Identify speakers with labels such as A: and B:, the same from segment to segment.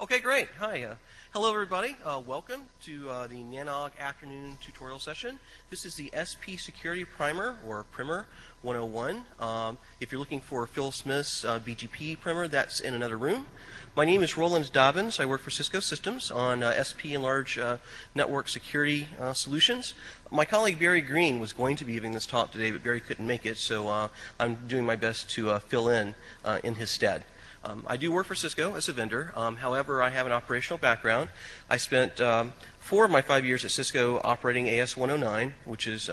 A: Okay, great. Hi. Hello, everybody. Welcome to the NANOG afternoon tutorial session. This is the SP Security Primer, or Primer 101. If you're looking for Phil Smith's BGP Primer, that's in another room. My name is Roland Dobbins. I work for Cisco Systems on SP and large network security solutions. My colleague Barry Green was going to be giving this talk today, but Barry couldn't make it, so I'm doing my best to fill in his stead. I do work for Cisco as a vendor. However, I have an operational background. I spent 4 of my 5 years at Cisco operating AS109, which is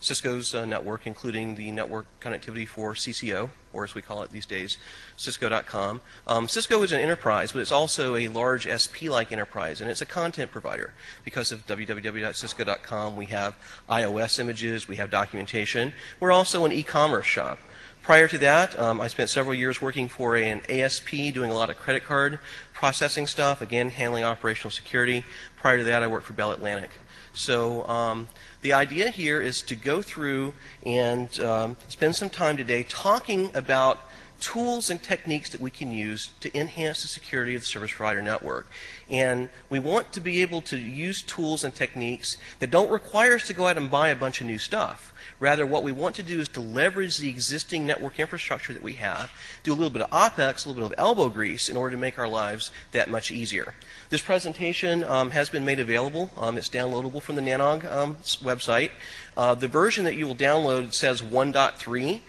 A: Cisco's network, including the network connectivity for CCO, or as we call it these days, Cisco.com. Cisco is an enterprise, but it's also a large SP-like enterprise, and it's a content provider. Because of www.cisco.com, we have iOS images, we have documentation. We're also an e-commerce shop. Prior to that, I spent several years working for an ASP, doing a lot of credit card processing stuff, again, handling operational security. Prior to that, I worked for Bell Atlantic. So the idea here is to go through and spend some time today talking about tools and techniques that we can use to enhance the security of the service provider network. And we want to be able to use tools and techniques that don't require us to go out and buy a bunch of new stuff. Rather, what we want to do is to leverage the existing network infrastructure that we have, do a little bit of OpEx, a little bit of elbow grease in order to make our lives that much easier. This presentation has been made available. It's downloadable from the NANOG website. The version that you will download says 1.3.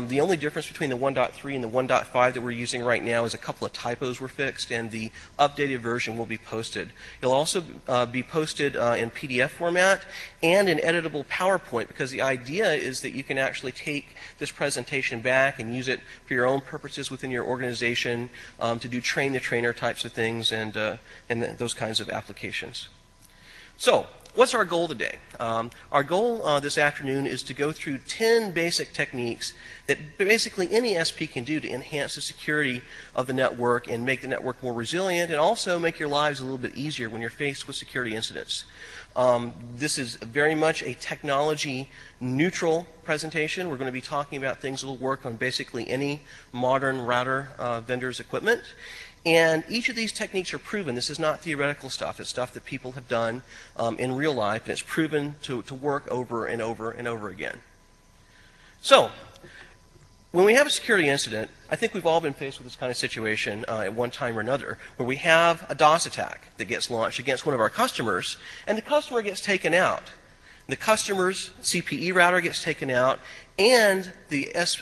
A: The only difference between the 1.3 and the 1.5 that we're using right now is a couple of typos were fixed, and the updated version will be posted. It'll also be posted in PDF format and in editable PowerPoint, because the idea is that you can actually take this presentation back and use it for your own purposes within your organization to do train-the-trainer types of things and those kinds of applications. So, what's our goal today? Our goal this afternoon is to go through 10 basic techniques that basically any SP can do to enhance the security of the network and make the network more resilient, and also make your lives a little bit easier when you're faced with security incidents. This is very much a technology-neutral presentation. We're going to be talking about things that will work on basically any modern router vendor's equipment. And each of these techniques are proven. This is not theoretical stuff. It's stuff that people have done in real life, and it's proven to work over and over and over again. So, when we have a security incident, I think we've all been faced with this kind of situation at one time or another, where we have a DOS attack that gets launched against one of our customers, and the customer gets taken out. The customer's CPE router gets taken out, and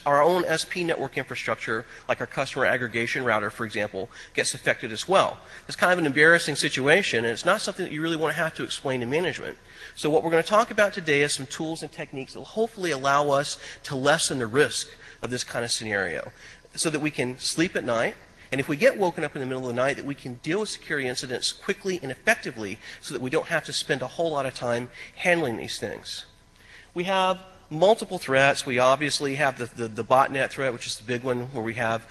A: our own SP network infrastructure, like our customer aggregation router, for example, gets affected as well. It's kind of an embarrassing situation, and it's not something that you really want to have to explain to management. So what we're going to talk about today is some tools and techniques that will hopefully allow us to lessen the risk of this kind of scenario, so that we can sleep at night, and if we get woken up in the middle of the night, that we can deal with security incidents quickly and effectively, so that we don't have to spend a whole lot of time handling these things. We have multiple threats. We obviously have the botnet threat, which is the big one, where we have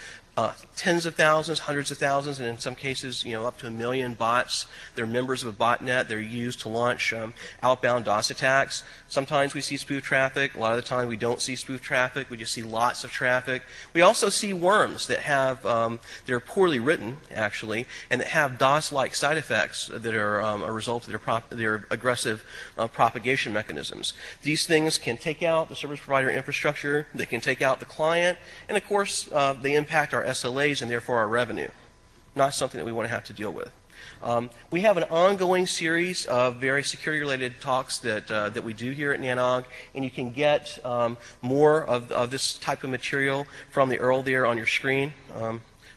A: tens of thousands, hundreds of thousands, and in some cases, up to 1 million bots. They're members of a botnet. They're used to launch outbound DOS attacks. Sometimes we see spoof traffic. A lot of the time we don't see spoof traffic. We just see lots of traffic. We also see worms that have, they're poorly written, actually, and that have DOS-like side effects that are a result of their aggressive propagation mechanisms. These things can take out the service provider infrastructure. They can take out the client. And, of course, they impact our SLAs and therefore our revenue. Not something that we want to have to deal with. We have an ongoing series of very security-related talks that we do here at NANOG, and you can get more of this type of material from the URL there on your screen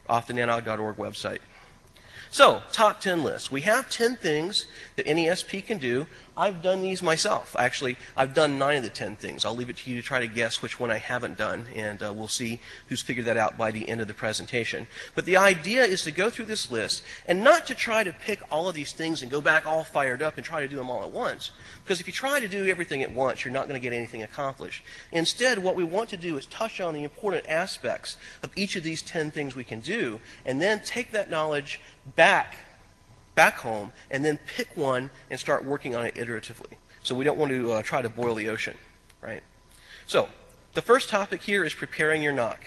A: off the nanog.org website. So, top 10 list. We have 10 things that any SP can do. I've done these myself. Actually, I've done 9 of the 10 things. I'll leave it to you to try to guess which one I haven't done, and we'll see who's figured that out by the end of the presentation. But the idea is to go through this list, and not to try to pick all of these things and go back all fired up and try to do them all at once. Because if you try to do everything at once, you're not going to get anything accomplished. Instead, what we want to do is touch on the important aspects of each of these 10 things we can do, and then take that knowledge back home, and then pick one and start working on it iteratively. So we don't want to try to boil the ocean, right? So the first topic here is preparing your NOC.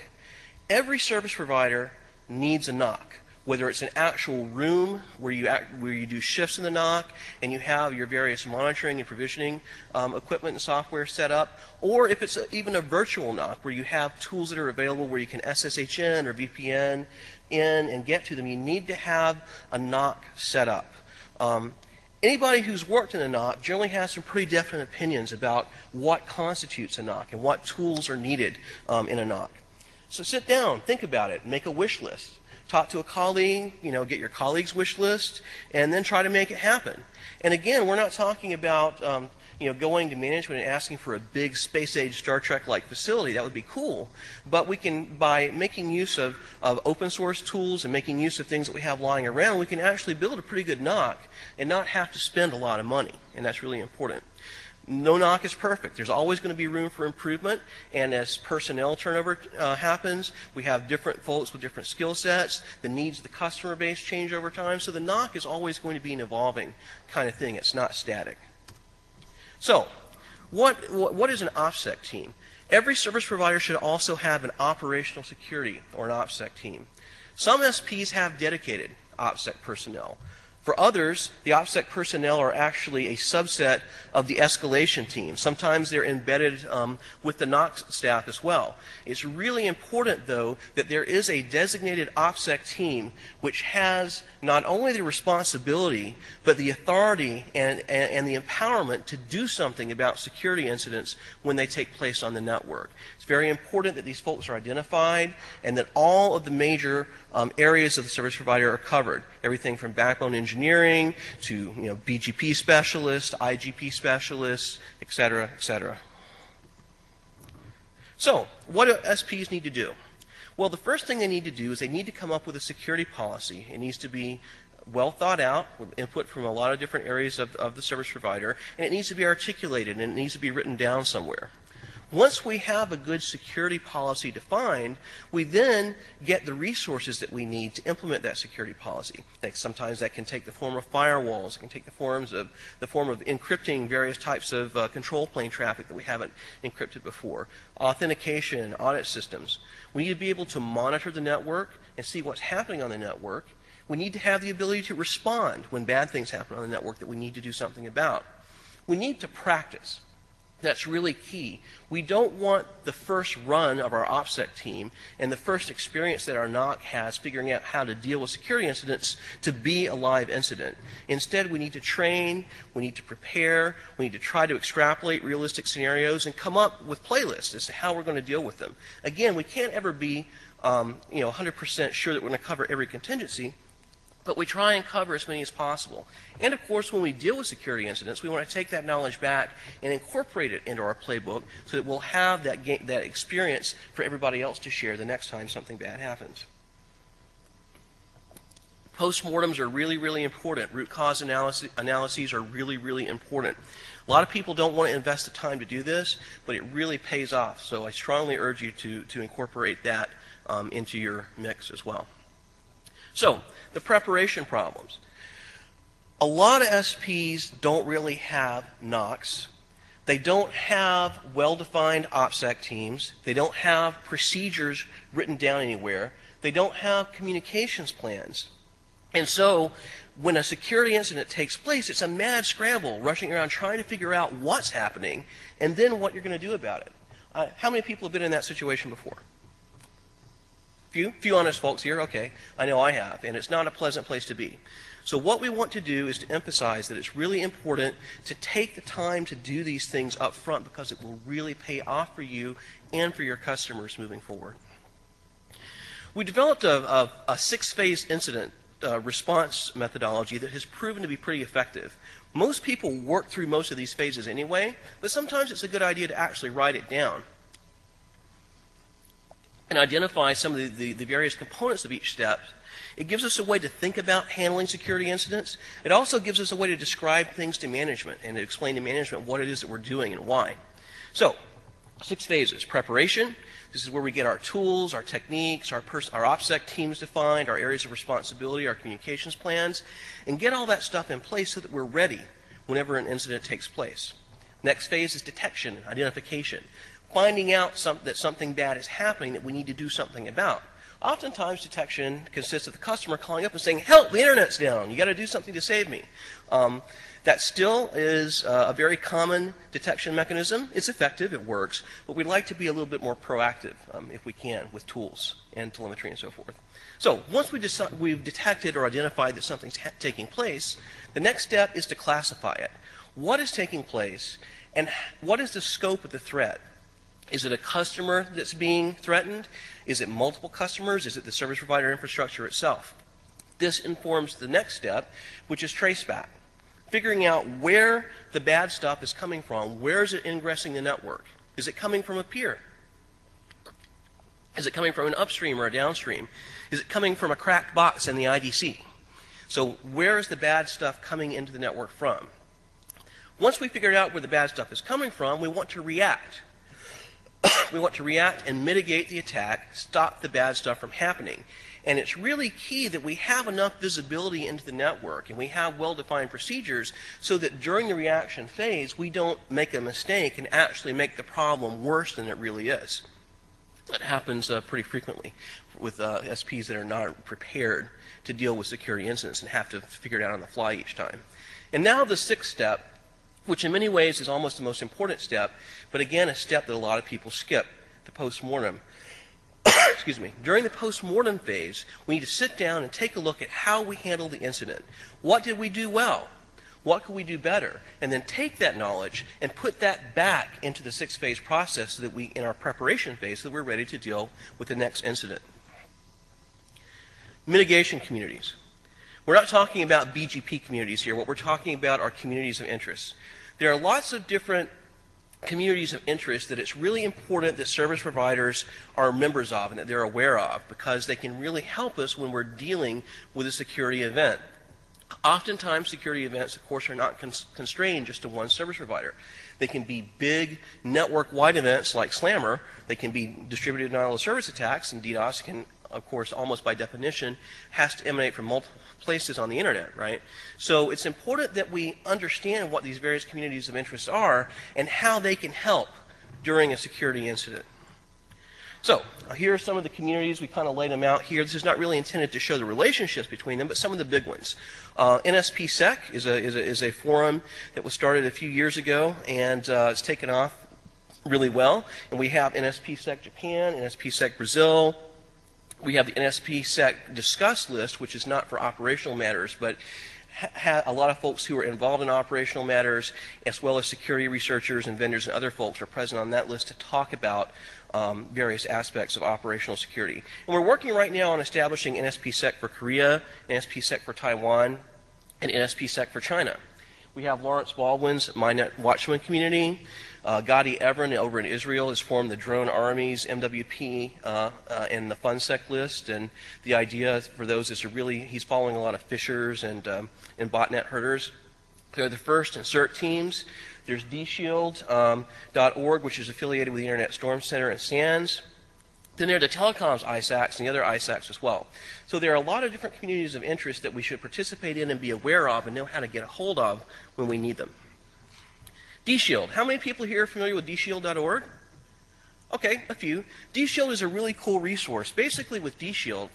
A: Every service provider needs a NOC. whether it's an actual room where you do shifts in the NOC and you have your various monitoring and provisioning equipment and software set up, or if it's even a virtual NOC where you have tools that are available where you can SSH in or VPN in and get to them, you need to have a NOC set up. Anybody who's worked in a NOC generally has some pretty definite opinions about what constitutes a NOC and what tools are needed in a NOC. So sit down, think about it, make a wish list. Talk to a colleague, get your colleague's wish list, and then try to make it happen. And again, we're not talking about going to management and asking for a big space-age Star Trek-like facility. That would be cool. But we can, by making use of open source tools and making use of things that we have lying around, we can actually build a pretty good NOC and not have to spend a lot of money. And that's really important. No NOC is perfect. There's always going to be room for improvement, and as personnel turnover happens, we have different folks with different skill sets. The needs of the customer base change over time, so the NOC is always going to be an evolving kind of thing. It's not static. So, what is an OPSEC team? Every service provider should also have an operational security or an OPSEC team. Some SPs have dedicated OPSEC personnel. For others, the OPSEC personnel are actually a subset of the escalation team. Sometimes they're embedded with the NOC staff as well. It's really important, though, that there is a designated OPSEC team which has not only the responsibility, but the authority and the empowerment to do something about security incidents when they take place on the network. It's very important that these folks are identified and that all of the major areas of the service provider are covered. Everything from backbone engineering to BGP specialists, IGP specialists, et cetera, et cetera. So, what do SPs need to do? Well, the first thing they need to do is they need to come up with a security policy. It needs to be well thought out, with input from a lot of different areas of the service provider, and it needs to be articulated, and it needs to be written down somewhere. Once we have a good security policy defined, we then get the resources that we need to implement that security policy. Sometimes that can take the form of firewalls, it can take the form of encrypting various types of control plane traffic that we haven't encrypted before, authentication, audit systems. We need to be able to monitor the network and see what's happening on the network. We need to have the ability to respond when bad things happen on the network that we need to do something about. We need to practice. That's really key. We don't want the first run of our OPSEC team and the first experience that our NOC has figuring out how to deal with security incidents to be a live incident. Instead, we need to train, we need to prepare, we need to try to extrapolate realistic scenarios and come up with playlists as to how we're going to deal with them. Again, we can't ever be 100% sure that we're going to cover every contingency, but we try and cover as many as possible. And of course, when we deal with security incidents, we want to take that knowledge back and incorporate it into our playbook so that we'll have that experience for everybody else to share the next time something bad happens. Postmortems are really, really important. Root cause analyses are really, really important. A lot of people don't want to invest the time to do this, but it really pays off. So I strongly urge you to incorporate that into your mix as well. So, the preparation problems. A lot of SPs don't really have NOCs. They don't have well-defined OPSEC teams. They don't have procedures written down anywhere. They don't have communications plans. And so, when a security incident takes place, it's a mad scramble, rushing around trying to figure out what's happening and then what you're going to do about it. How many people have been in that situation before? Few honest folks here, okay, I know I have, and it's not a pleasant place to be. So what we want to do is to emphasize that it's really important to take the time to do these things up front because it will really pay off for you and for your customers moving forward. We developed a 6-phase incident response methodology that has proven to be pretty effective. Most people work through most of these phases anyway, but sometimes it's a good idea to actually write it down and identify some of the various components of each step. It gives us a way to think about handling security incidents. It also gives us a way to describe things to management and to explain to management what it is that we're doing and why. So, 6 phases. Preparation. This is where we get our tools, our techniques, our OPSEC teams defined, our areas of responsibility, our communications plans, and get all that stuff in place so that we're ready whenever an incident takes place. Next phase is detection, identification. Finding out that something bad is happening that we need to do something about. Oftentimes, detection consists of the customer calling up and saying, help, the internet's down. You got to do something to save me. That still is a very common detection mechanism. It's effective, it works, but we'd like to be a little bit more proactive if we can with tools and telemetry and so forth. So once we've detected or identified that something's taking place, the next step is to classify it. What is taking place and what is the scope of the threat? Is it a customer that's being threatened? Is it multiple customers? Is it the service provider infrastructure itself? This informs the next step, which is traceback. Figuring out where the bad stuff is coming from. Where is it ingressing the network? Is it coming from a peer? Is it coming from an upstream or a downstream? Is it coming from a cracked box in the IDC? So where is the bad stuff coming into the network from? Once we figured out where the bad stuff is coming from, we want to react. We want to react and mitigate the attack, stop the bad stuff from happening. And it's really key that we have enough visibility into the network and we have well-defined procedures so that during the reaction phase, we don't make a mistake and actually make the problem worse than it really is. That happens pretty frequently with SPs that are not prepared to deal with security incidents and have to figure it out on the fly each time. And now the sixth step, which in many ways is almost the most important step, but again, a step that a lot of people skip, the post-mortem. Excuse me. During the post-mortem phase, we need to sit down and take a look at how we handled the incident. What did we do well? What could we do better? And then take that knowledge and put that back into the sixth phase process so that we, in our preparation phase, so that we're ready to deal with the next incident. Mitigation communities. We're not talking about BGP communities here. What we're talking about are communities of interest. There are lots of different communities of interest that it's really important that service providers are members of and that they're aware of because they can really help us when we're dealing with a security event. Oftentimes, security events, of course, are not constrained just to one service provider. They can be big network-wide events like Slammer. They can be distributed denial of service attacks, and DDoS can, of course, almost by definition, has to emanate from multiple places on the internet, right? So it's important that we understand what these various communities of interest are and how they can help during a security incident. So here are some of the communities. We kind of laid them out here. This is not really intended to show the relationships between them, but some of the big ones. NSPsec is a forum that was started a few years ago, and it's taken off really well. And we have NSPsec Japan, NSPsec Brazil. We have the NSPsec Discuss list, which is not for operational matters, but a lot of folks who are involved in operational matters, as well as security researchers and vendors and other folks are present on that list to talk about various aspects of operational security. And we're working right now on establishing NSPsec for Korea, NSPsec for Taiwan, and NSPsec for China. We have Lawrence Baldwin's MyNet Watchman community. Gadi Evren over in Israel has formed the Drone Armies MWP and the FunSec list. And the idea for those is to really, he's following a lot of phishers and botnet herders. They're the first and CERT teams. There's dshield.org, which is affiliated with the Internet Storm Center and SANS. Then there are the telecoms ISACs and the other ISACs as well. So there are a lot of different communities of interest that we should participate in and be aware of and know how to get a hold of when we need them. DShield. How many people here are familiar with dshield.org? Okay, a few. DShield is a really cool resource. Basically with DShield,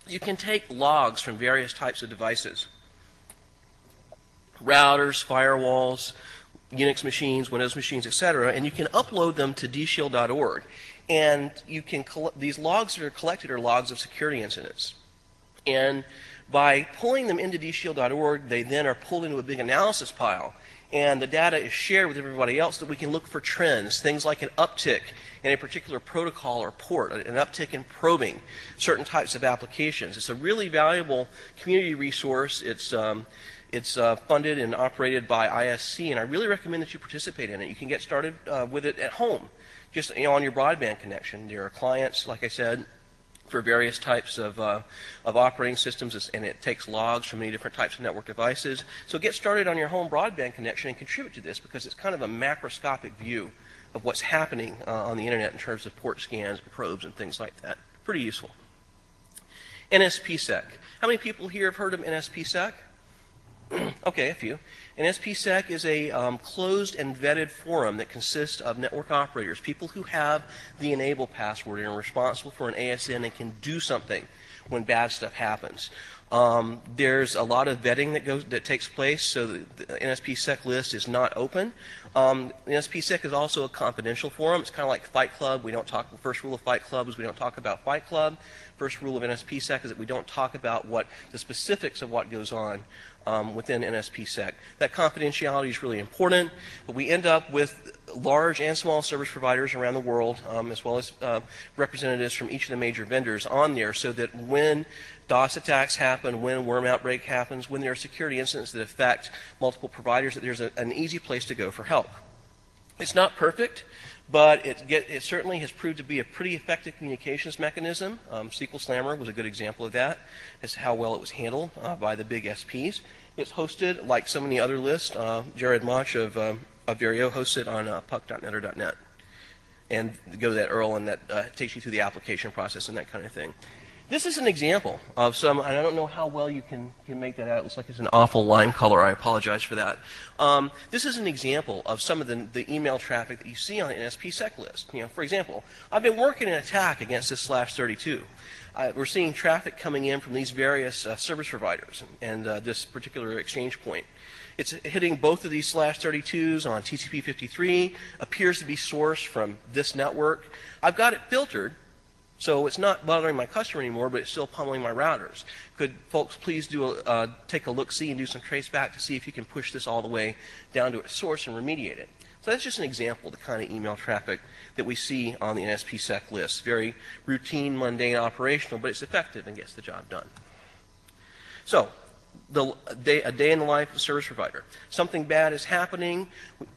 A: you can take logs from various types of devices. Routers, firewalls, Unix machines, Windows machines, etc., and you can upload them to dshield.org. And you can these logs that are collected are logs of security incidents. And by pulling them into dshield.org, they then are pulled into a big analysis pile. And the data is shared with everybody else that we can look for trends, things like an uptick in a particular protocol or port, an uptick in probing certain types of applications. It's a really valuable community resource. It's funded and operated by ISC, and I really recommend that you participate in it. You can get started with it at home, just on your broadband connection. There are clients, like I said, for various types of operating systems, and it takes logs from many different types of network devices. So get started on your home broadband connection and contribute to this because it's kind of a macroscopic view of what's happening on the internet in terms of port scans, probes, and things like that. Pretty useful. NSPsec. How many people here have heard of NSPsec? Okay, a few. An NSPsec is a closed and vetted forum that consists of network operators, people who have the enable password and are responsible for an ASN and can do something when bad stuff happens. There's a lot of vetting that takes place, so the NSPsec list is not open. The NSPsec is also a confidential forum. It's kind of like Fight Club. We don't talk. The first rule of Fight Club is we don't talk about Fight Club. First rule of NSPsec is that we don't talk about the specifics of what goes on within NSPsec. That confidentiality is really important, but we end up with large and small service providers around the world, as well as representatives from each of the major vendors on there, so that when DOS attacks happen, when worm outbreak happens, when there are security incidents that affect multiple providers, that there's an easy place to go for help. It's not perfect, but it certainly has proved to be a pretty effective communications mechanism. SQL Slammer was a good example of that, as to how well it was handled by the big SPs. It's hosted, like so many other lists, Jared Mach of Verio hosts it on puck.net or .net. And go to that URL, and that takes you through the application process and that kind of thing. This is an example of some, and I don't know how well you can make that out. It looks like it's an awful lime color. I apologize for that. This is an example of some of the email traffic that you see on the NSPsec list. For example, I've been working an attack against this /32. We're seeing traffic coming in from these various service providers and this particular exchange point. It's hitting both of these /32s on TCP/53, appears to be sourced from this network. I've got it filtered, so it's not bothering my customer anymore, but it's still pummeling my routers. Could folks please take a look-see and do some traceback to see if you can push this all the way down to its source and remediate it? So that's just an example of the kind of email traffic that we see on the NSPsec list. Very routine, mundane, operational, but it's effective and gets the job done. So, a day in the life of a service provider. Something bad is happening.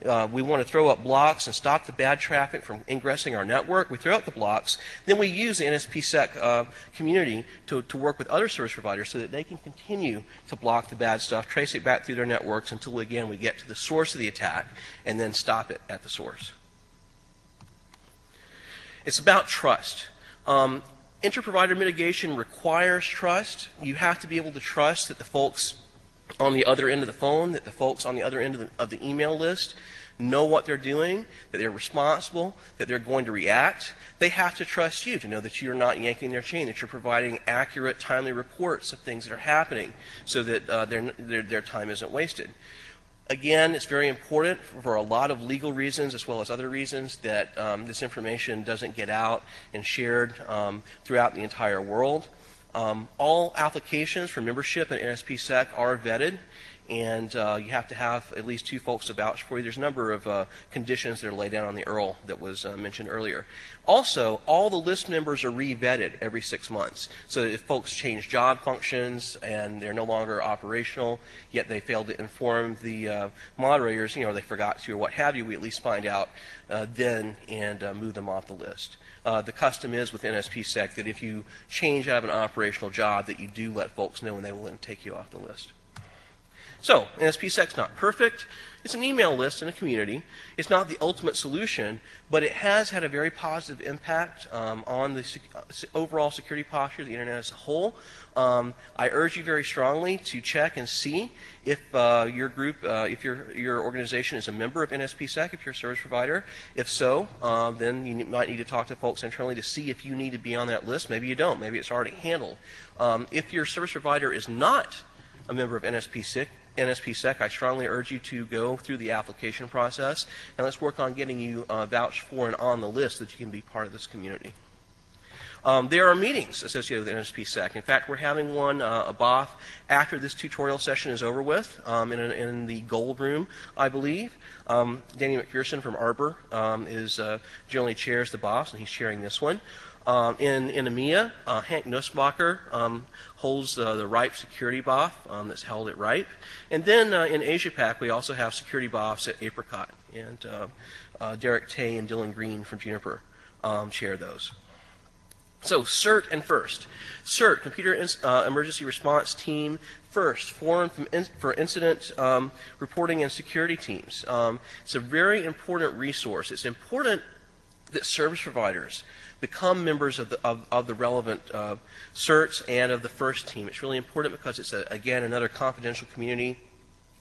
A: We want to throw up blocks and stop the bad traffic from ingressing our network. We throw out the blocks. Then we use the NSPsec community to work with other service providers so that they can continue to block the bad stuff, trace it back through their networks until, again, we get to the source of the attack and then stop it at the source. It's about trust. Inter-provider mitigation requires trust. You have to be able to trust that the folks on the other end of the phone, that the folks on the other end of the email list know what they're doing, that they're responsible, that they're going to react. They have to trust you to know that you're not yanking their chain, that you're providing accurate, timely reports of things that are happening so that their time isn't wasted. Again, it's very important for a lot of legal reasons as well as other reasons that this information doesn't get out and shared throughout the entire world. All applications for membership in NSPsec are vetted, and you have to have at least 2 folks to vouch for you. There's a number of conditions that are laid down on the URL that was mentioned earlier. Also, all the list members are re-vetted every 6 months. So that if folks change job functions and they're no longer operational, yet they failed to inform the moderators, they forgot to or what have you, we at least find out then and move them off the list. The custom is with NSPsec that if you change out of an operational job, that you do let folks know, and they will then take you off the list. So, NSPsec's not perfect. It's an email list in a community. It's not the ultimate solution, but it has had a very positive impact on the overall security posture of the Internet as a whole. I urge you very strongly to check and see if your group, if your organization is a member of NSPsec, if you're a service provider. If so, then you might need to talk to folks internally to see if you need to be on that list. Maybe you don't. Maybe it's already handled. If your service provider is not a member of NSPsec, I strongly urge you to go through the application process, and let's work on getting you vouched for and on the list so that you can be part of this community. There are meetings associated with NSPsec. In fact, we're having one, a BOF, after this tutorial session is over with, in the Gold Room, I believe. Danny McPherson from Arbor generally chairs the BOFs, and he's chairing this one. In EMEA, Hank Nussbacher holds the RIPE security BOF that's held at RIPE. And then in Asia-Pac, we also have security BOFs at Apricot. And Derek Tay and Dylan Green from Juniper chair those. So CERT and FIRST. CERT, Computer Emergency Response Team. FIRST, Forum for Incident Reporting and Security Teams. It's a very important resource. It's important that service providers become members of the relevant CERTs and of the FIRST team. It's really important because it's, again, another confidential community.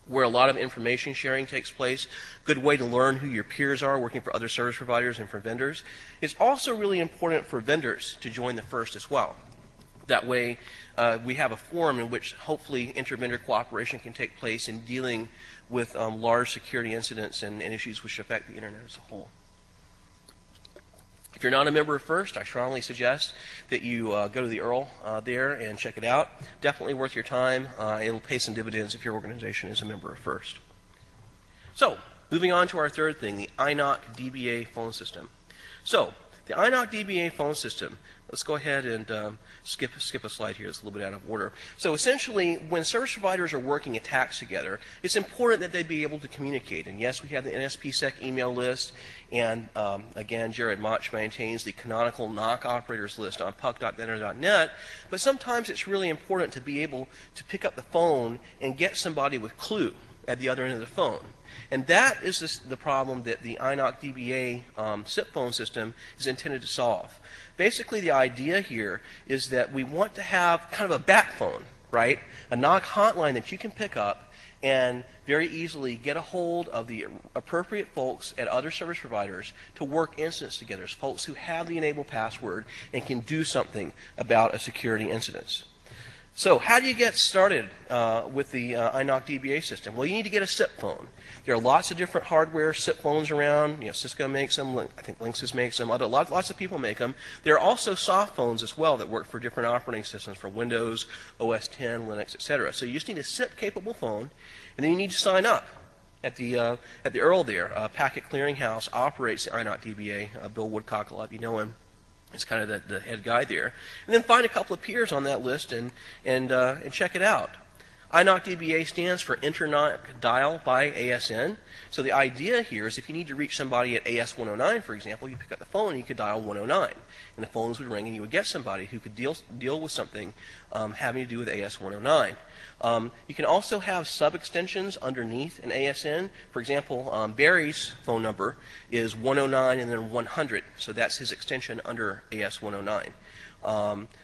A: where a lot of information sharing takes place. Good way to learn who your peers are working for other service providers and for vendors. It's also really important for vendors to join the FIRST as well. That way, we have a forum in which hopefully inter-vendor cooperation can take place in dealing with large security incidents and issues which affect the internet as a whole. If you're not a member of FIRST, I strongly suggest that you go to the URL there and check it out. Definitely worth your time. It'll pay some dividends if your organization is a member of FIRST. So, moving on to our third thing, the INOC DBA phone system. So, the INOC DBA phone system, let's go ahead and skip a slide here. It's a little bit out of order. So essentially, when service providers are working attacks together, it's important that they be able to communicate. And yes, we have the NSPsec email list, and again, Jared Mach maintains the canonical NOC operators list on puck.vendor.net, but sometimes it's really important to be able to pick up the phone and get somebody with clue at the other end of the phone. And that is the problem that the INOC DBA SIP phone system is intended to solve. Basically, the idea here is that we want to have kind of a backphone, right? A NOC hotline that you can pick up and very easily get a hold of the appropriate folks at other service providers to work incidents together, folks who have the enabled password and can do something about a security incident. So how do you get started with the INOC DBA system? Well, you need to get a SIP phone. There are lots of different hardware SIP phones around. You know, Cisco makes them. I think Linksys makes them. Lots of people make them. There are also soft phones as well that work for different operating systems, for Windows, OS X, Linux, etc. So you just need a SIP-capable phone, and then you need to sign up at the URL there. Packet Clearinghouse operates the INOC DBA. Bill Woodcock, a lot of you know him. It's kind of the head guy there. And then find a couple of peers on that list and check it out. INOC DBA stands for Internet Dial by ASN. So the idea here is if you need to reach somebody at AS 109, for example, you pick up the phone and you could dial 109. And the phones would ring and you would get somebody who could deal with something having to do with AS 109. You can also have sub-extensions underneath an ASN. For example, Barry's phone number is 109 and then 100. So that's his extension under AS 109.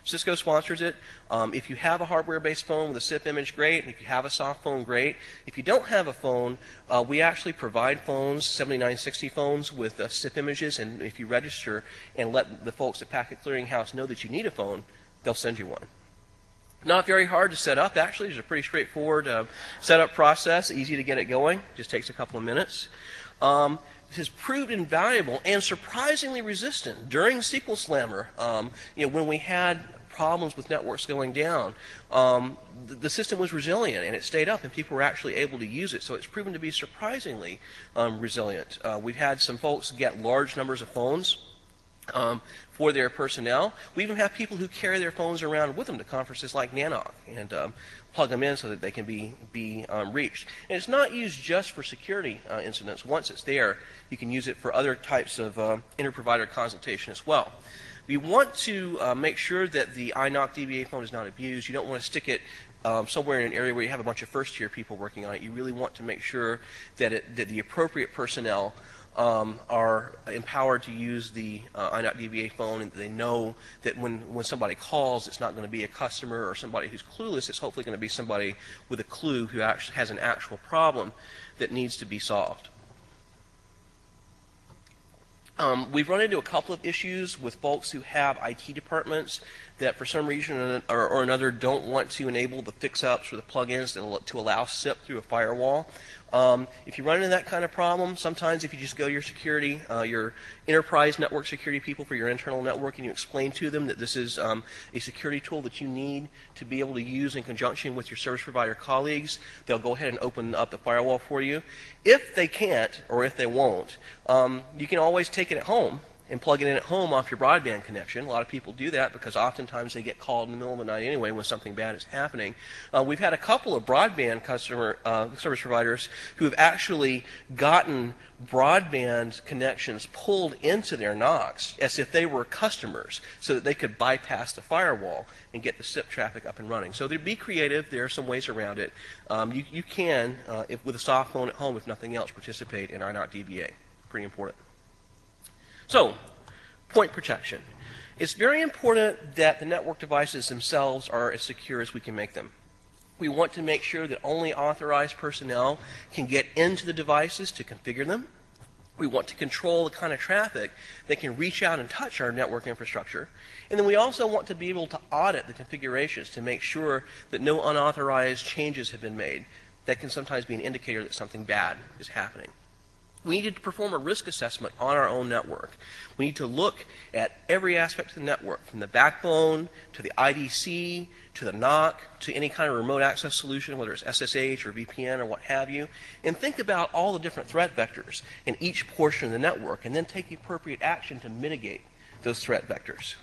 A: Cisco sponsors it. If you have a hardware-based phone with a SIP image, great. If you have a soft phone, great. If you don't have a phone, we actually provide phones, 7960 phones with SIP images, and if you register and let the folks at Packet Clearinghouse know that you need a phone, they'll send you one. Not very hard to set up, actually. It's a pretty straightforward setup process, easy to get it going. Just takes a couple of minutes. This has proved invaluable and surprisingly resistant during SQL Slammer. When we had problems with networks going down, the system was resilient and it stayed up and people were actually able to use it. So it's proven to be surprisingly resilient. We've had some folks get large numbers of phones for their personnel. We even have people who carry their phones around with them to conferences like NANOG and plug them in so that they can be reached. And it's not used just for security incidents. Once it's there, you can use it for other types of inter-provider consultation as well. We want to make sure that the INOC DBA phone is not abused. You don't want to stick it somewhere in an area where you have a bunch of first-tier people working on it. You really want to make sure that the appropriate personnel are empowered to use the INOC DBA phone, and they know that when somebody calls, it's not going to be a customer or somebody who's clueless. It's hopefully going to be somebody with a clue who actually has an actual problem that needs to be solved. We've run into a couple of issues with folks who have IT departments that for some reason or another don't want to enable the fix-ups or the plugins to allow SIP through a firewall. If you run into that kind of problem, sometimes if you just go to your security, your enterprise network security people for your internal network, and you explain to them that this is a security tool that you need to be able to use in conjunction with your service provider colleagues, they'll go ahead and open up the firewall for you. If they can't, or if they won't, you can always take it at home and plug it in at home off your broadband connection. A lot of people do that because oftentimes they get called in the middle of the night anyway when something bad is happening. We've had a couple of broadband service providers who have actually gotten broadband connections pulled into their NOCs as if they were customers so that they could bypass the firewall and get the SIP traffic up and running. So be creative. There are some ways around it. You can, with a soft phone at home, if nothing else, participate in INOC DBA. Pretty important. So, point protection. It's very important that the network devices themselves are as secure as we can make them. We want to make sure that only authorized personnel can get into the devices to configure them. We want to control the kind of traffic that can reach out and touch our network infrastructure. And then we also want to be able to audit the configurations to make sure that no unauthorized changes have been made. That can sometimes be an indicator that something bad is happening. We need to perform a risk assessment on our own network. We need to look at every aspect of the network, from the backbone to the IDC to the NOC to any kind of remote access solution, whether it's SSH or VPN or what have you, and think about all the different threat vectors in each portion of the network, and then take the appropriate action to mitigate those threat vectors.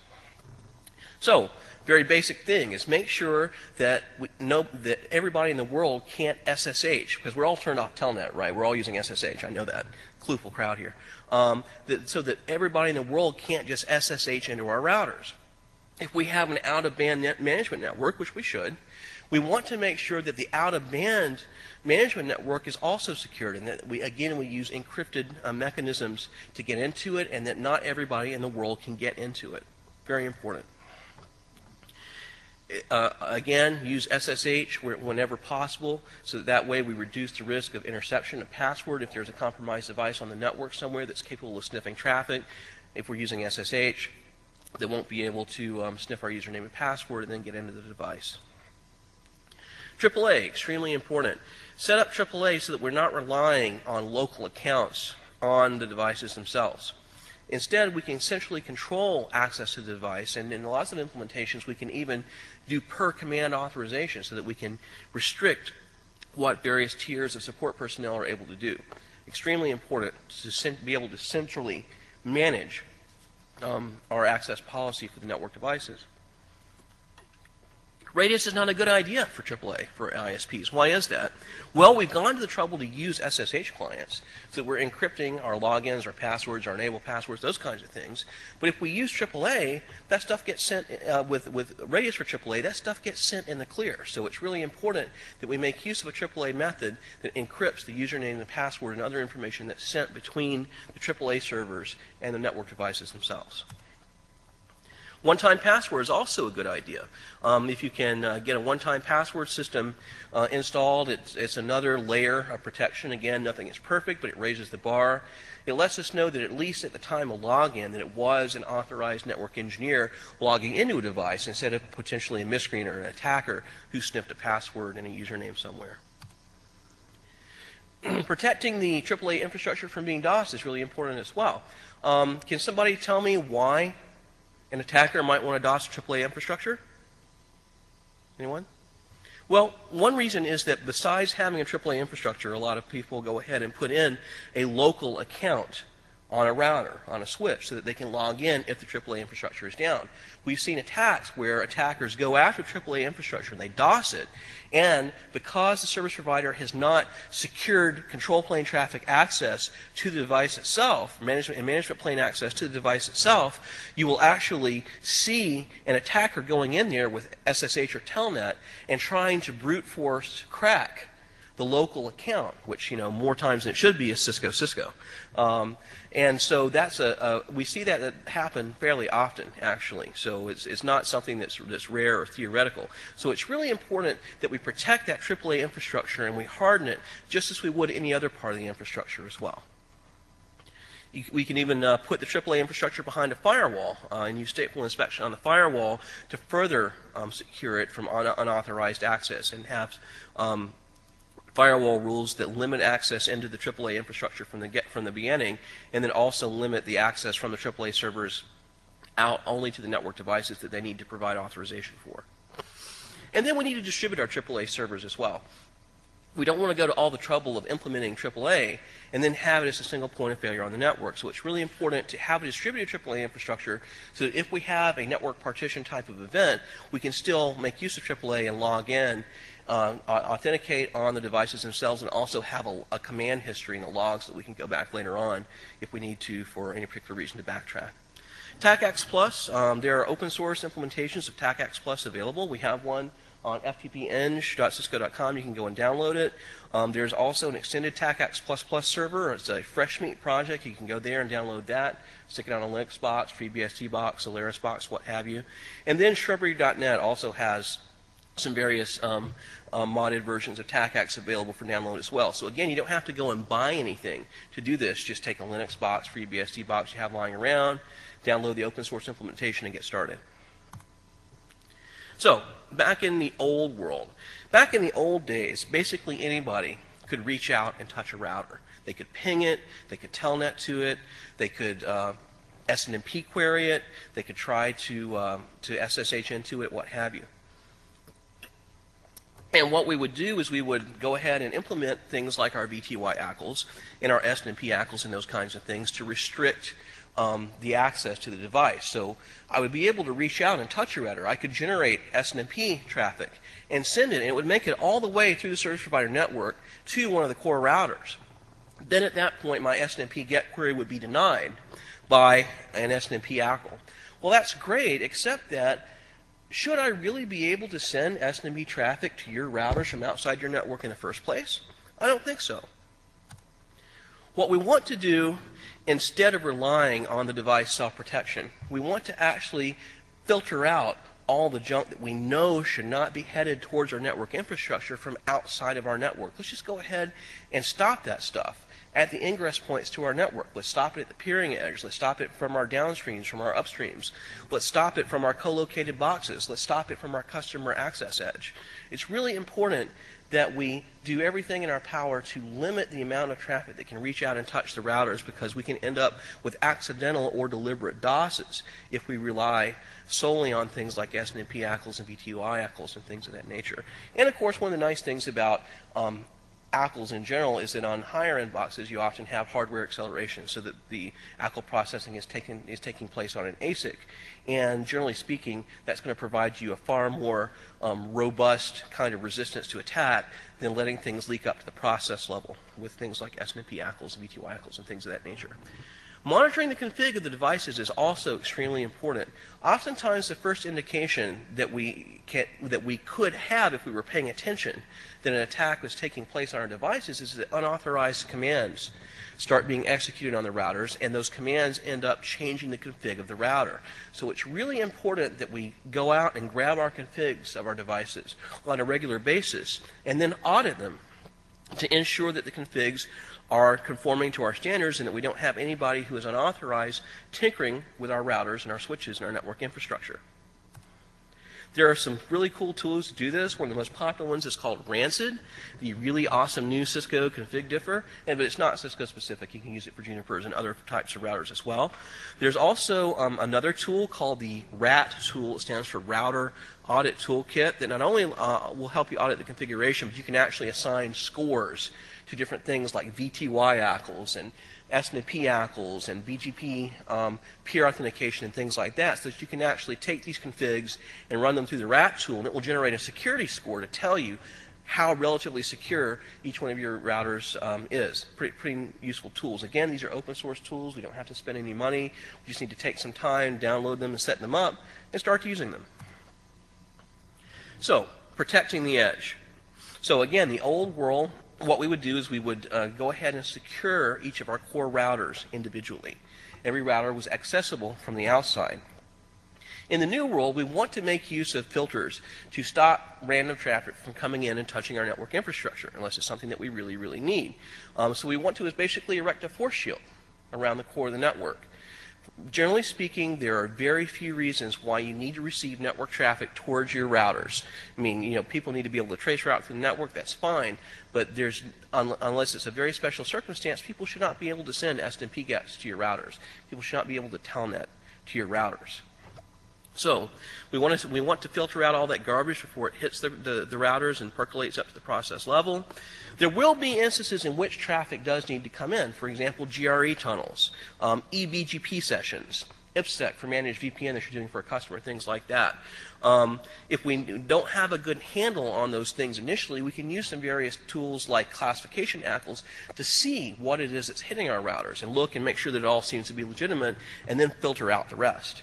A: So, very basic thing is make sure that we know that everybody in the world can't SSH, because we're all turned off Telnet, right? We're all using SSH. I know that. Clueful crowd here. So that everybody in the world can't just SSH into our routers. If we have an out-of-band management network, which we should, we want to make sure that the out-of-band management network is also secured, and that we use encrypted mechanisms to get into it, and that not everybody in the world can get into it. Very important. Again, use SSH whenever possible, so that way we reduce the risk of interception of password if there's a compromised device on the network somewhere that's capable of sniffing traffic. If we're using SSH, they won't be able to sniff our username and password and then get into the device. AAA, extremely important. Set up AAA so that we're not relying on local accounts on the devices themselves. Instead, we can centrally control access to the device, and in lots of implementations, we can even do per command authorization so that we can restrict what various tiers of support personnel are able to do. Extremely important to be able to centrally manage our access policy for the network devices. Radius is not a good idea for AAA, for ISPs. Why is that? Well, we've gone to the trouble to use SSH clients, so that we're encrypting our logins, our passwords, our enable passwords, those kinds of things. But if we use AAA, that stuff gets sent, with Radius for AAA, that stuff gets sent in the clear. So it's really important that we make use of a AAA method that encrypts the username, the password, and other information that's sent between the AAA servers and the network devices themselves. One-time password is also a good idea. If you can get a one-time password system installed, it's another layer of protection. Again, nothing is perfect, but it raises the bar. It lets us know that at least at the time of login that it was an authorized network engineer logging into a device instead of potentially a miscreant or an attacker who sniffed a password and a username somewhere. Protecting the AAA infrastructure from being DOSed is really important as well. Can somebody tell me why an attacker might want to DOS AAA infrastructure? Anyone? Well, one reason is that besides having a AAA infrastructure, a lot of people go ahead and put in a local account on a router, on a switch, so that they can log in if the AAA infrastructure is down. We've seen attacks where attackers go after AAA infrastructure and they DOS it, and because the service provider has not secured control plane traffic access to the device itself, management plane access to the device itself, you will actually see an attacker going in there with SSH or Telnet and trying to brute force crack the local account, which, more times than it should be is Cisco. And so that's we see that happen fairly often, actually. So it's not something that's rare or theoretical. So it's really important that we protect that AAA infrastructure and we harden it just as we would any other part of the infrastructure as well. We can even put the AAA infrastructure behind a firewall and use stateful inspection on the firewall to further secure it from unauthorized access, and have firewall rules that limit access into the AAA infrastructure from the beginning, and then also limit the access from the AAA servers out only to the network devices that they need to provide authorization for. And then we need to distribute our AAA servers as well. We don't want to go to all the trouble of implementing AAA and then have it as a single point of failure on the network. So it's really important to have a distributed AAA infrastructure so that if we have a network partition type of event, we can still make use of AAA and log in, authenticate on the devices themselves, and also have a command history and the logs that we can go back later on if we need to for any particular reason to backtrack. TACACS Plus, there are open source implementations of TACACS Plus available. We have one on ftpeng.cisco.com. You can go and download it. There's also an extended TACACS++ server. It's a fresh meat project. You can go there and download that, stick it on a Linux box, FreeBSD box, Solaris box, what have you. And then Shrubbery.net also has some various modded versions of TACACS available for download as well. So again, you don't have to go and buy anything to do this. Just take a Linux box, FreeBSD box you have lying around, download the open source implementation, and get started. So back in the old world, back in the old days, basically anybody could reach out and touch a router. They could ping it, they could telnet to it, they could SNMP query it, they could try to SSH into it, what have you. And what we would do is we would go ahead and implement things like our VTY ACLs and our SNMP ACLs and those kinds of things to restrict the access to the device. So I would be able to reach out and touch a router. I could generate SNMP traffic and send it, and it would make it all the way through the service provider network to one of the core routers. Then at that point, my SNMP GET query would be denied by an SNMP ACL. Well, that's great, except that should I really be able to send SNMP traffic to your routers from outside your network in the first place? I don't think so. What we want to do, instead of relying on the device self-protection, we want to actually filter out all the junk that we know should not be headed towards our network infrastructure from outside of our network. Let's just go ahead and stop that stuff at the ingress points to our network. Let's stop it at the peering edge. Let's stop it from our downstreams, from our upstreams. Let's stop it from our co-located boxes. Let's stop it from our customer access edge. It's really important that we do everything in our power to limit the amount of traffic that can reach out and touch the routers, because we can end up with accidental or deliberate DOSes if we rely solely on things like SNMP ACLs and VTY ACLs and things of that nature. And of course, one of the nice things about ACLs in general is that on higher end boxes you often have hardware acceleration, so that the ACL processing is taking place on an ASIC, and generally speaking that's going to provide you a far more robust kind of resistance to attack than letting things leak up to the process level with things like SNMP ACLs and VTY ACLs and things of that nature. Monitoring the config of the devices is also extremely important. Oftentimes the first indication that we could have if we were paying attention that an attack was taking place on our devices is that unauthorized commands start being executed on the routers, and those commands end up changing the config of the router. So it's really important that we go out and grab our configs of our devices on a regular basis and then audit them to ensure that the configs are conforming to our standards and that we don't have anybody who is unauthorized tinkering with our routers and our switches and our network infrastructure. There are some really cool tools to do this. One of the most popular ones is called Rancid, the really awesome new Cisco config differ, but it's not Cisco specific. You can use it for Junipers and other types of routers as well. There's also another tool called the RAT tool. It stands for Router Audit Toolkit, that not only will help you audit the configuration, but you can actually assign scores to different things like VTY ACLs and SNMP ACLs and BGP peer authentication and things like that, so that you can actually take these configs and run them through the RAT tool, and it will generate a security score to tell you how relatively secure each one of your routers is. Pretty useful tools. Again, these are open source tools. We don't have to spend any money. We just need to take some time, download them, and set them up, and start using them. So, protecting the edge. So again, the old world, what we would do is we would go ahead and secure each of our core routers individually. Every router was accessible from the outside. In the new world, we want to make use of filters to stop random traffic from coming in and touching our network infrastructure, unless it's something that we really, really need. So we want to basically erect a force shield around the core of the network. Generally speaking, there are very few reasons why you need to receive network traffic towards your routers. I mean, people need to be able to trace route through the network, that's fine, but unless it's a very special circumstance, people should not be able to send SNMP GETs to your routers. People should not be able to telnet to your routers. So we want to filter out all that garbage before it hits the routers and percolates up to the process level. There will be instances in which traffic does need to come in. For example, GRE tunnels, eBGP sessions, IPsec for managed VPN that you're doing for a customer, things like that. If we don't have a good handle on those things initially, we can use some various tools like classification ACLs to see what it is that's hitting our routers and look and make sure that it all seems to be legitimate, and then filter out the rest.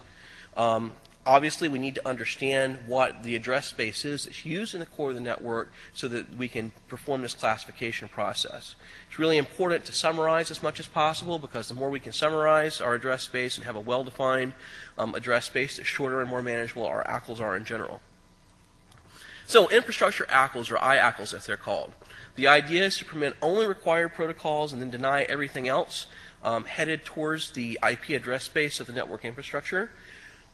A: Obviously, we need to understand what the address space is that's used in the core of the network so that we can perform this classification process. It's really important to summarize as much as possible, because the more we can summarize our address space and have a well-defined address space, the shorter and more manageable our ACLs are in general. So infrastructure ACLs, or IACLs as they're called. The idea is to permit only required protocols and then deny everything else headed towards the IP address space of the network infrastructure.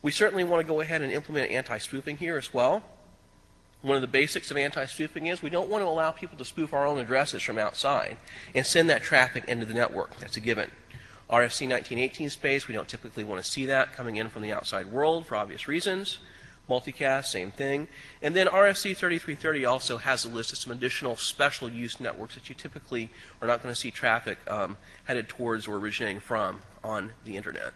A: We certainly want to go ahead and implement anti-spoofing here as well. One of the basics of anti-spoofing is we don't want to allow people to spoof our own addresses from outside and send that traffic into the network. That's a given. RFC 1918 space, we don't typically want to see that coming in from the outside world for obvious reasons. Multicast, same thing. And then RFC 3330 also has a list of some additional special use networks that you typically are not going to see traffic headed towards or originating from on the internet.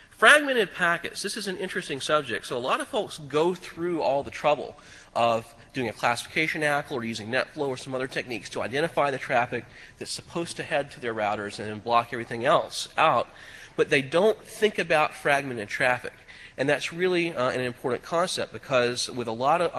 A: Fragmented packets. This is an interesting subject. So a lot of folks go through all the trouble of doing a classification ACL or using NetFlow or some other techniques to identify the traffic that's supposed to head to their routers and then block everything else out, but they don't think about fragmented traffic. And that's really an important concept, because with on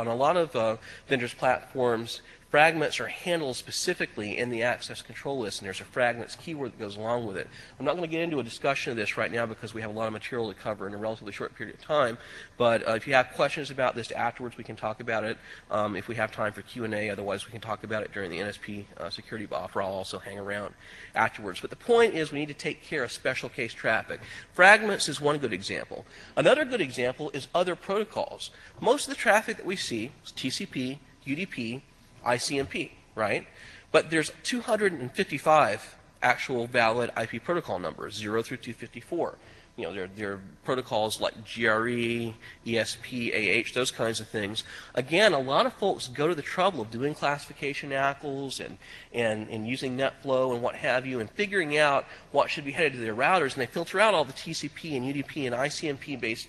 A: a lot of vendors' platforms, fragments are handled specifically in the access control list, and there's a fragments keyword that goes along with it. I'm not going to get into a discussion of this right now because we have a lot of material to cover in a relatively short period of time, but if you have questions about this afterwards, we can talk about it if we have time for Q&A. Otherwise, we can talk about it during the NSP security offer. I'll also hang around afterwards. But the point is we need to take care of special case traffic. Fragments is one good example. Another good example is other protocols. Most of the traffic that we see is TCP, UDP, ICMP, right? But there's 255 actual valid IP protocol numbers, 0 through 254. You know, there are protocols like GRE, ESP, AH, those kinds of things. Again, a lot of folks go to the trouble of doing classification ACLs and using NetFlow and what have you, and figuring out what should be headed to their routers, and they filter out all the TCP and UDP and ICMP-based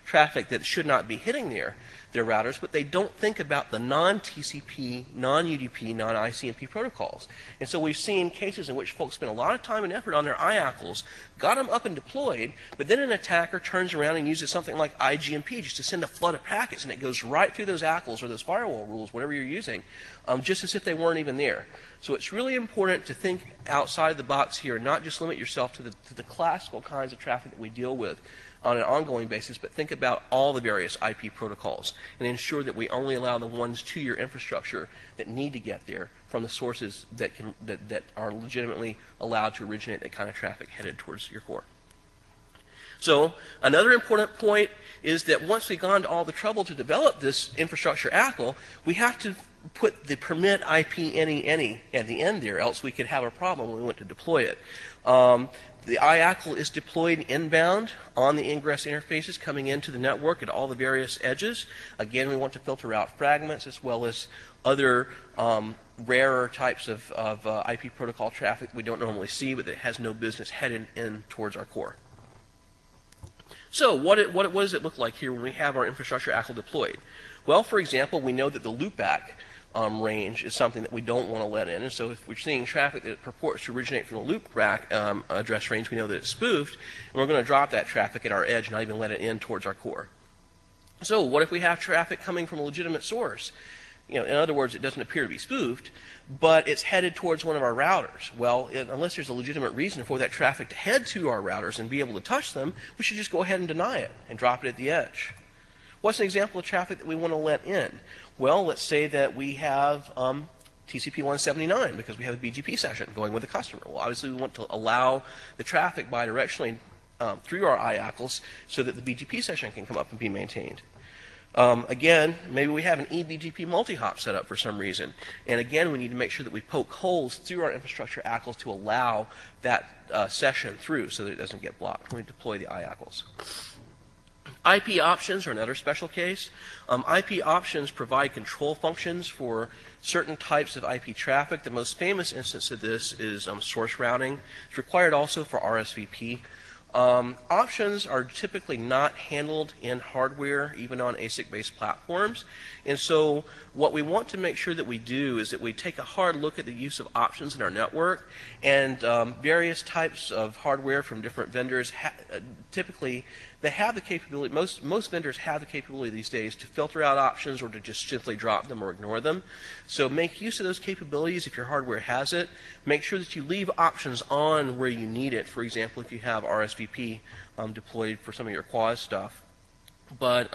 A: traffic that should not be hitting their routers, but they don't think about the non-TCP, non-UDP, non-ICMP protocols. And so we've seen cases in which folks spend a lot of time and effort on their IACLs, got them up and deployed, but then an attacker turns around and uses something like IGMP just to send a flood of packets, and it goes right through those ACLs or those firewall rules, whatever you're using, just as if they weren't even there. So it's really important to think outside the box here, and not just limit yourself to the classical kinds of traffic that we deal with on an ongoing basis, but think about all the various IP protocols and ensure that we only allow the ones to your infrastructure that need to get there from the sources that are legitimately allowed to originate that kind of traffic headed towards your core. So another important point is that once we've gone to all the trouble to develop this infrastructure ACL, we have to put the permit IP any at the end there, else we could have a problem when we went to deploy it. The IACL is deployed inbound on the ingress interfaces coming into the network at all the various edges. Again, we want to filter out fragments as well as other rarer types of IP protocol traffic we don't normally see, but that has no business headed in towards our core. So what does it look like here when we have our infrastructure ACL deployed? Well, for example, we know that the loopback range is something that we don't want to let in. And so if we're seeing traffic that purports to originate from the loopback address range, we know that it's spoofed, and we're going to drop that traffic at our edge, not even let it in towards our core. So what if we have traffic coming from a legitimate source? You know, in other words, it doesn't appear to be spoofed, but it's headed towards one of our routers. Well, unless there's a legitimate reason for that traffic to head to our routers and be able to touch them, we should just go ahead and deny it and drop it at the edge. What's an example of traffic that we want to let in? Well, let's say that we have TCP 179 because we have a BGP session going with the customer. Well, obviously we want to allow the traffic bidirectionally through our IACLs so that the BGP session can come up and be maintained. Again, maybe we have an eBGP multi-hop set up for some reason. And again, we need to make sure that we poke holes through our infrastructure ACLs to allow that session through so that it doesn't get blocked when we deploy the IACLs. IP options are another special case. IP options provide control functions for certain types of IP traffic. The most famous instance of this is source routing. It's required also for RSVP. Options are typically not handled in hardware, even on ASIC-based platforms. And so what we want to make sure that we do is that we take a hard look at the use of options in our network, and various types of hardware from different vendors typically they have the capability, most vendors have the capability these days to filter out options or to just simply drop them or ignore them. So make use of those capabilities if your hardware has it. Make sure that you leave options on where you need it. For example, if you have RSVP deployed for some of your Quaz stuff. But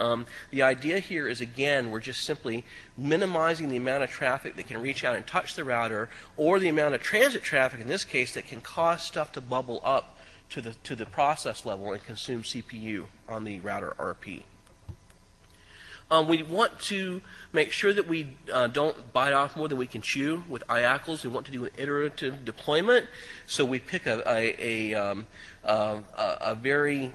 A: the idea here is, again, we're just simply minimizing the amount of traffic that can reach out and touch the router, or the amount of transit traffic, in this case, that can cause stuff to bubble up to the process level and consume CPU on the router RP. We want to make sure that we don't bite off more than we can chew with IACLs. We want to do an iterative deployment, so we pick a very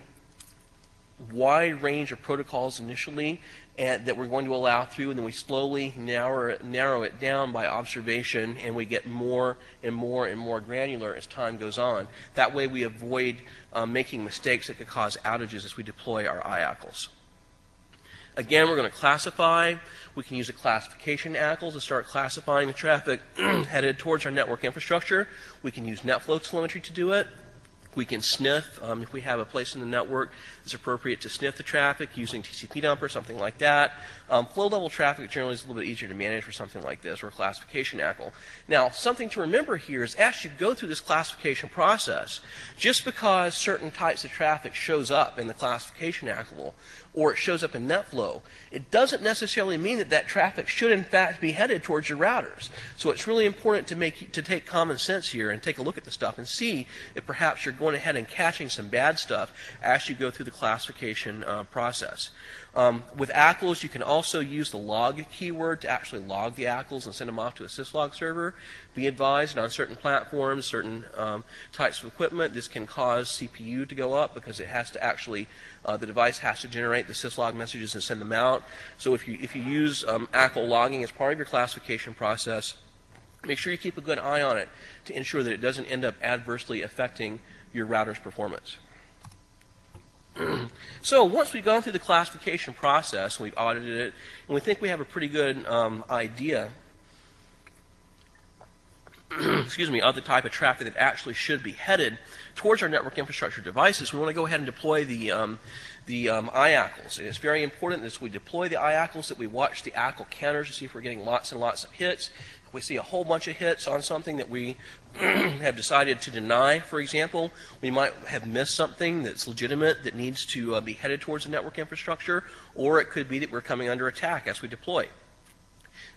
A: wide range of protocols initially and that we're going to allow through, and then we slowly narrow it down by observation, and we get more and more and more granular as time goes on. That way we avoid making mistakes that could cause outages as we deploy our IACLs. Again, we're going to classify. We can use a classification ACL to start classifying the traffic headed towards our network infrastructure. We can use NetFlow telemetry to do it. We can sniff, if we have a place in the network that's appropriate to sniff the traffic using TCP dump or something like that. Flow level traffic generally is a little bit easier to manage for something like this, or a classification ACL. Now, something to remember here is as you go through this classification process, just because certain types of traffic shows up in the classification ACL, or it shows up in NetFlow, it doesn't necessarily mean that that traffic should in fact be headed towards your routers. So it's really important to take common sense here and take a look at the stuff and see if perhaps you're going ahead and catching some bad stuff as you go through the classification process. With ACLs, you can also use the log keyword to actually log the ACLs and send them off to a syslog server. Be advised, on certain platforms, certain types of equipment, this can cause CPU to go up because it has to actually, the device has to generate the syslog messages and send them out. So if you use ACL logging as part of your classification process, make sure you keep a good eye on it to ensure that it doesn't end up adversely affecting your router's performance. So once we've gone through the classification process, we've audited it, and we think we have a pretty good idea excuse me, of the type of traffic that actually should be headed towards our network infrastructure devices, we want to go ahead and deploy the IACLs. And it's very important that as we deploy the IACLs that we watch the ACL counters to see if we're getting lots and lots of hits. If we see a whole bunch of hits on something that we have decided to deny, for example, we might have missed something that's legitimate that needs to be headed towards the network infrastructure, or it could be that we're coming under attack as we deploy.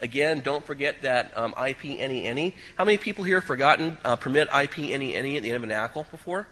A: Again, don't forget that IP any. How many people here have forgotten permit IP any at the end of an ACL before?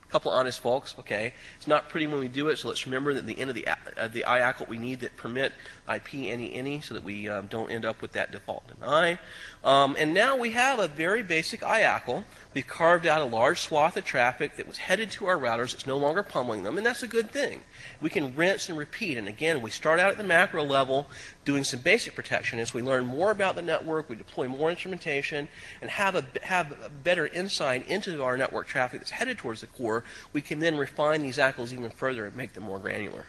A: A couple honest folks. Okay, it's not pretty when we do it, so let's remember that at the end of the IACL we need that permit IP any so that we don't end up with that default deny. And now we have a very basic IACL. We've carved out a large swath of traffic that was headed to our routers. It's no longer pummeling them, and that's a good thing. We can rinse and repeat. And again, we start out at the macro level doing some basic protection. As we learn more about the network, we deploy more instrumentation, and have a better insight into our network traffic that's headed towards the core, we can then refine these ACLs even further and make them more granular.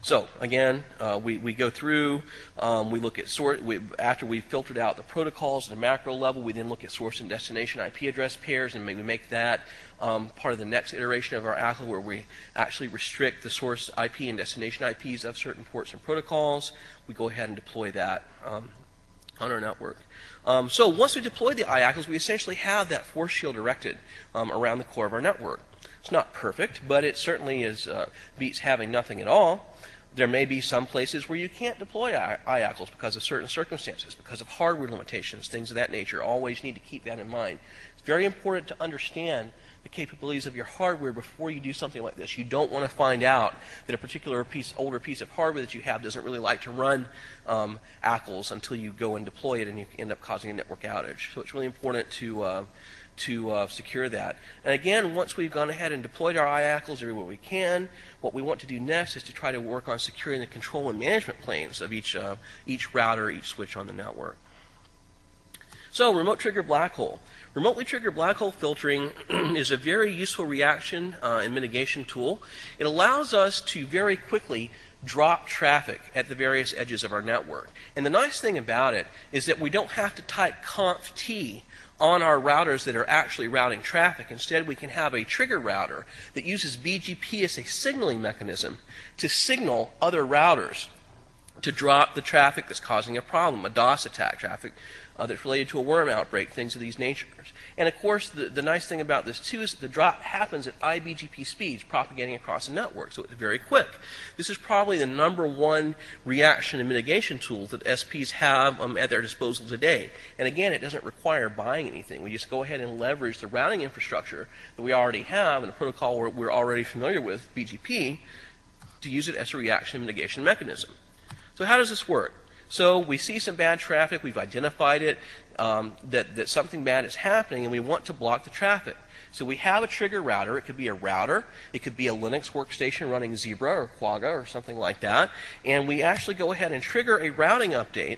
A: So again, we go through, we look at after we've filtered out the protocols at the macro level, we then look at source and destination IP address pairs, and maybe make that part of the next iteration of our ACL, where we actually restrict the source IP and destination IPs of certain ports and protocols. We go ahead and deploy that on our network. So once we deploy the IACLs, we essentially have that force shield erected around the core of our network. It's not perfect, but it certainly is beats having nothing at all. There may be some places where you can't deploy IACLs because of certain circumstances, because of hardware limitations, things of that nature. Always need to keep that in mind. It's very important to understand the capabilities of your hardware before you do something like this. You don't want to find out that a particular older piece of hardware that you have doesn't really like to run ACLs until you go and deploy it, and you end up causing a network outage. So it's really important to secure that. And again, once we've gone ahead and deployed our IACLs everywhere we can, what we want to do next is to try to work on securing the control and management planes of each router, each switch on the network. So, remote trigger black hole. Remotely triggered black hole filtering is a very useful reaction and mitigation tool. It allows us to very quickly drop traffic at the various edges of our network. And the nice thing about it is that we don't have to type conf t on our routers that are actually routing traffic. Instead, we can have a trigger router that uses BGP as a signaling mechanism to signal other routers to drop the traffic that's causing a problem, a DOS attack, traffic that's related to a worm outbreak, things of these natures. And of course, the nice thing about this too is that the drop happens at IBGP speeds, propagating across the network, so it's very quick. This is probably the #1 reaction and mitigation tool that SPs have at their disposal today. And again, it doesn't require buying anything. We just go ahead and leverage the routing infrastructure that we already have and the protocol we're already familiar with, BGP, to use it as a reaction and mitigation mechanism. So how does this work? So we see some bad traffic, we've identified it, that something bad is happening, and we want to block the traffic. So we have a trigger router. It could be a router, it could be a Linux workstation running Zebra or Quagga or something like that, and we actually go ahead and trigger a routing update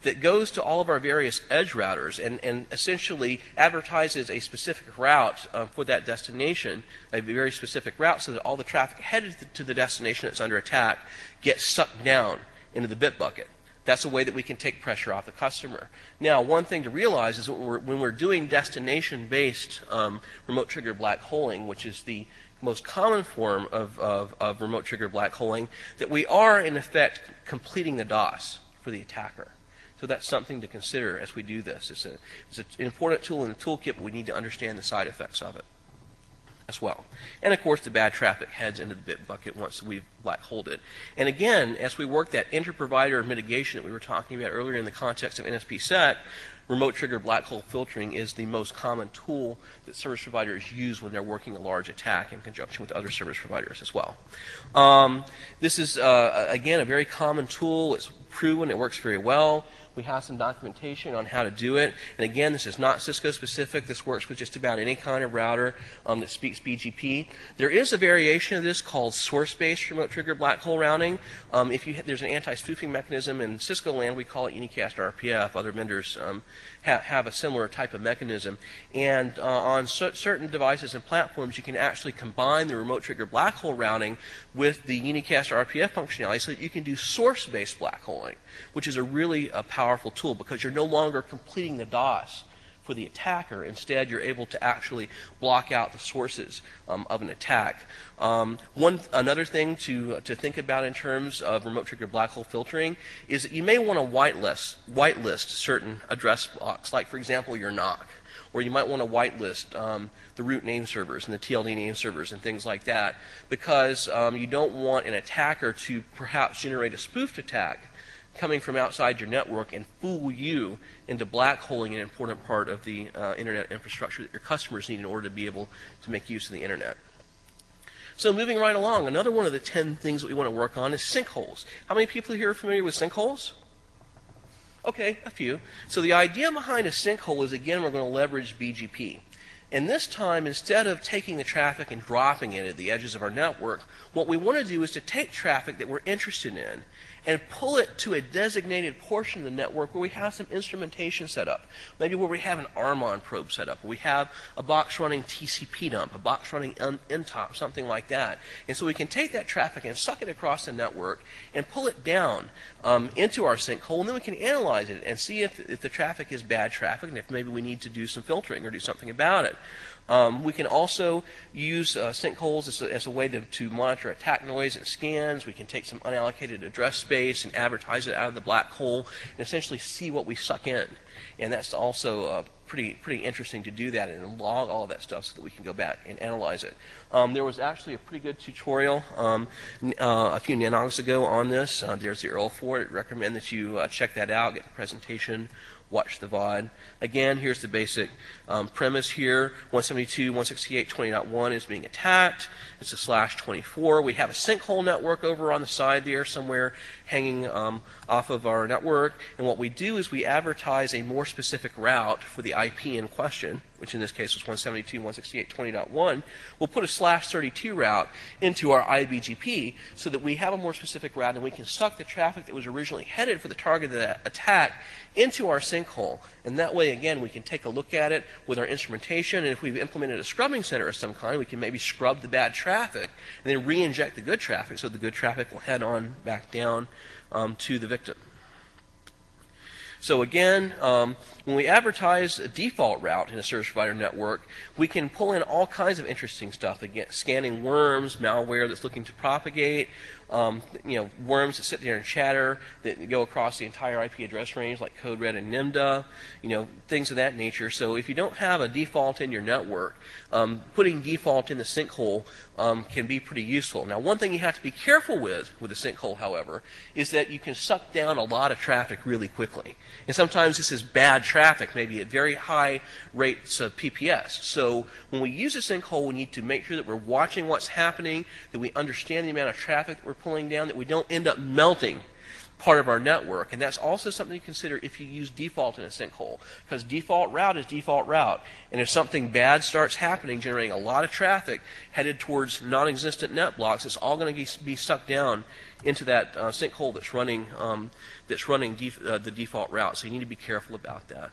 A: that goes to all of our various edge routers and essentially advertises a specific route for that destination, a very specific route, so that all the traffic headed to the destination that's under attack gets sucked down into the bit bucket. That's a way that we can take pressure off the customer. Now, one thing to realize is when we're doing destination-based remote trigger black holing, which is the most common form of remote trigger black holing, that we are, in effect, completing the DOS for the attacker. So that's something to consider as we do this. It's an important tool in the toolkit, but we need to understand the side effects of it as well. And of course, the bad traffic heads into the bit bucket once we've black holed it. And again, as we work that inter-provider mitigation that we were talking about earlier in the context of NSPsec, remote trigger black hole filtering is the most common tool that service providers use when they're working a large attack in conjunction with other service providers as well. This is, again, a very common tool. It's proven. It works very well. We have some documentation on how to do it. And again, this is not Cisco specific. This works with just about any kind of router that speaks BGP. There is a variation of this called source-based remote trigger black hole routing. There's an anti-spoofing mechanism in Cisco land. We call it unicast RPF. Other vendors have a similar type of mechanism. And on certain devices and platforms, you can actually combine the remote trigger black hole routing with the unicast RPF functionality so that you can do source-based black holing, which is a really powerful tool because you're no longer completing the DOS for the attacker. Instead, you're able to actually block out the sources of an attack. Another thing to think about in terms of remote trigger black hole filtering is that you may want to whitelist certain address blocks, like for example your NOC, or you might want to whitelist the root name servers and the TLD name servers and things like that, because you don't want an attacker to perhaps generate a spoofed attack coming from outside your network and fool you into black holing an important part of the internet infrastructure that your customers need in order to be able to make use of the internet. So moving right along, another one of the 10 things that we want to work on is sinkholes. How many people here are familiar with sinkholes? Okay, a few. So the idea behind a sinkhole is, again, we're going to leverage BGP. And this time, instead of taking the traffic and dropping it at the edges of our network, what we want to do is to take traffic that we're interested in and pull it to a designated portion of the network where we have some instrumentation set up. Maybe where we have an Armon probe set up, where we have a box running TCP dump, a box running NTOP, something like that. And so we can take that traffic and suck it across the network and pull it down into our sinkhole, and then we can analyze it and see if the traffic is bad traffic and if maybe we need to do some filtering or do something about it. We can also use sinkholes as a way to monitor attack noise and scans. We can take some unallocated address space and advertise it out of the black hole and essentially see what we suck in. And that's also pretty interesting to do that and log all of that stuff so that we can go back and analyze it. There was actually a pretty good tutorial a few nanogs ago on this. There's the URL for it. I recommend that you check that out, get the presentation, watch the VOD. Again, here's the basic premise here. 172.168.20.1 is being attacked. It's a /24. We have a sinkhole network over on the side there somewhere hanging off of our network. And what we do is we advertise a more specific route for the IP in question, which in this case was 172.168.20.1. We'll put a /32 route into our IBGP so that we have a more specific route and we can suck the traffic that was originally headed for the target of that attack into our sinkhole. And that way, again, we can take a look at it with our instrumentation, and if we've implemented a scrubbing center of some kind, we can maybe scrub the bad traffic and then re-inject the good traffic so the good traffic will head on back down to the victim. So again, when we advertise a default route in a service provider network, we can pull in all kinds of interesting stuff, again, scanning worms, malware that's looking to propagate, worms that sit there and chatter that go across the entire IP address range, like code red and NIMDA, things of that nature. So if you don't have a default in your network, putting default in the sinkhole can be pretty useful. Now, one thing you have to be careful with the sinkhole, however, is that you can suck down a lot of traffic really quickly. And sometimes this is bad traffic, maybe at very high rates of PPS. So when we use a sinkhole, we need to make sure that we're watching what's happening, that we understand the amount of traffic that we're pulling down, that we don't end up melting part of our network. And that's also something to consider if you use default in a sinkhole, because default route is default route. And if something bad starts happening, generating a lot of traffic headed towards non-existent net blocks, it's all going to be sucked down into that sinkhole that's running the default route. So you need to be careful about that.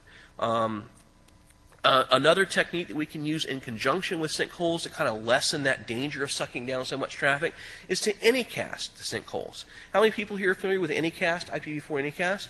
A: Another technique that we can use in conjunction with sinkholes to kind of lessen that danger of sucking down so much traffic is to anycast the sinkholes. How many people here are familiar with anycast, IPv4 anycast?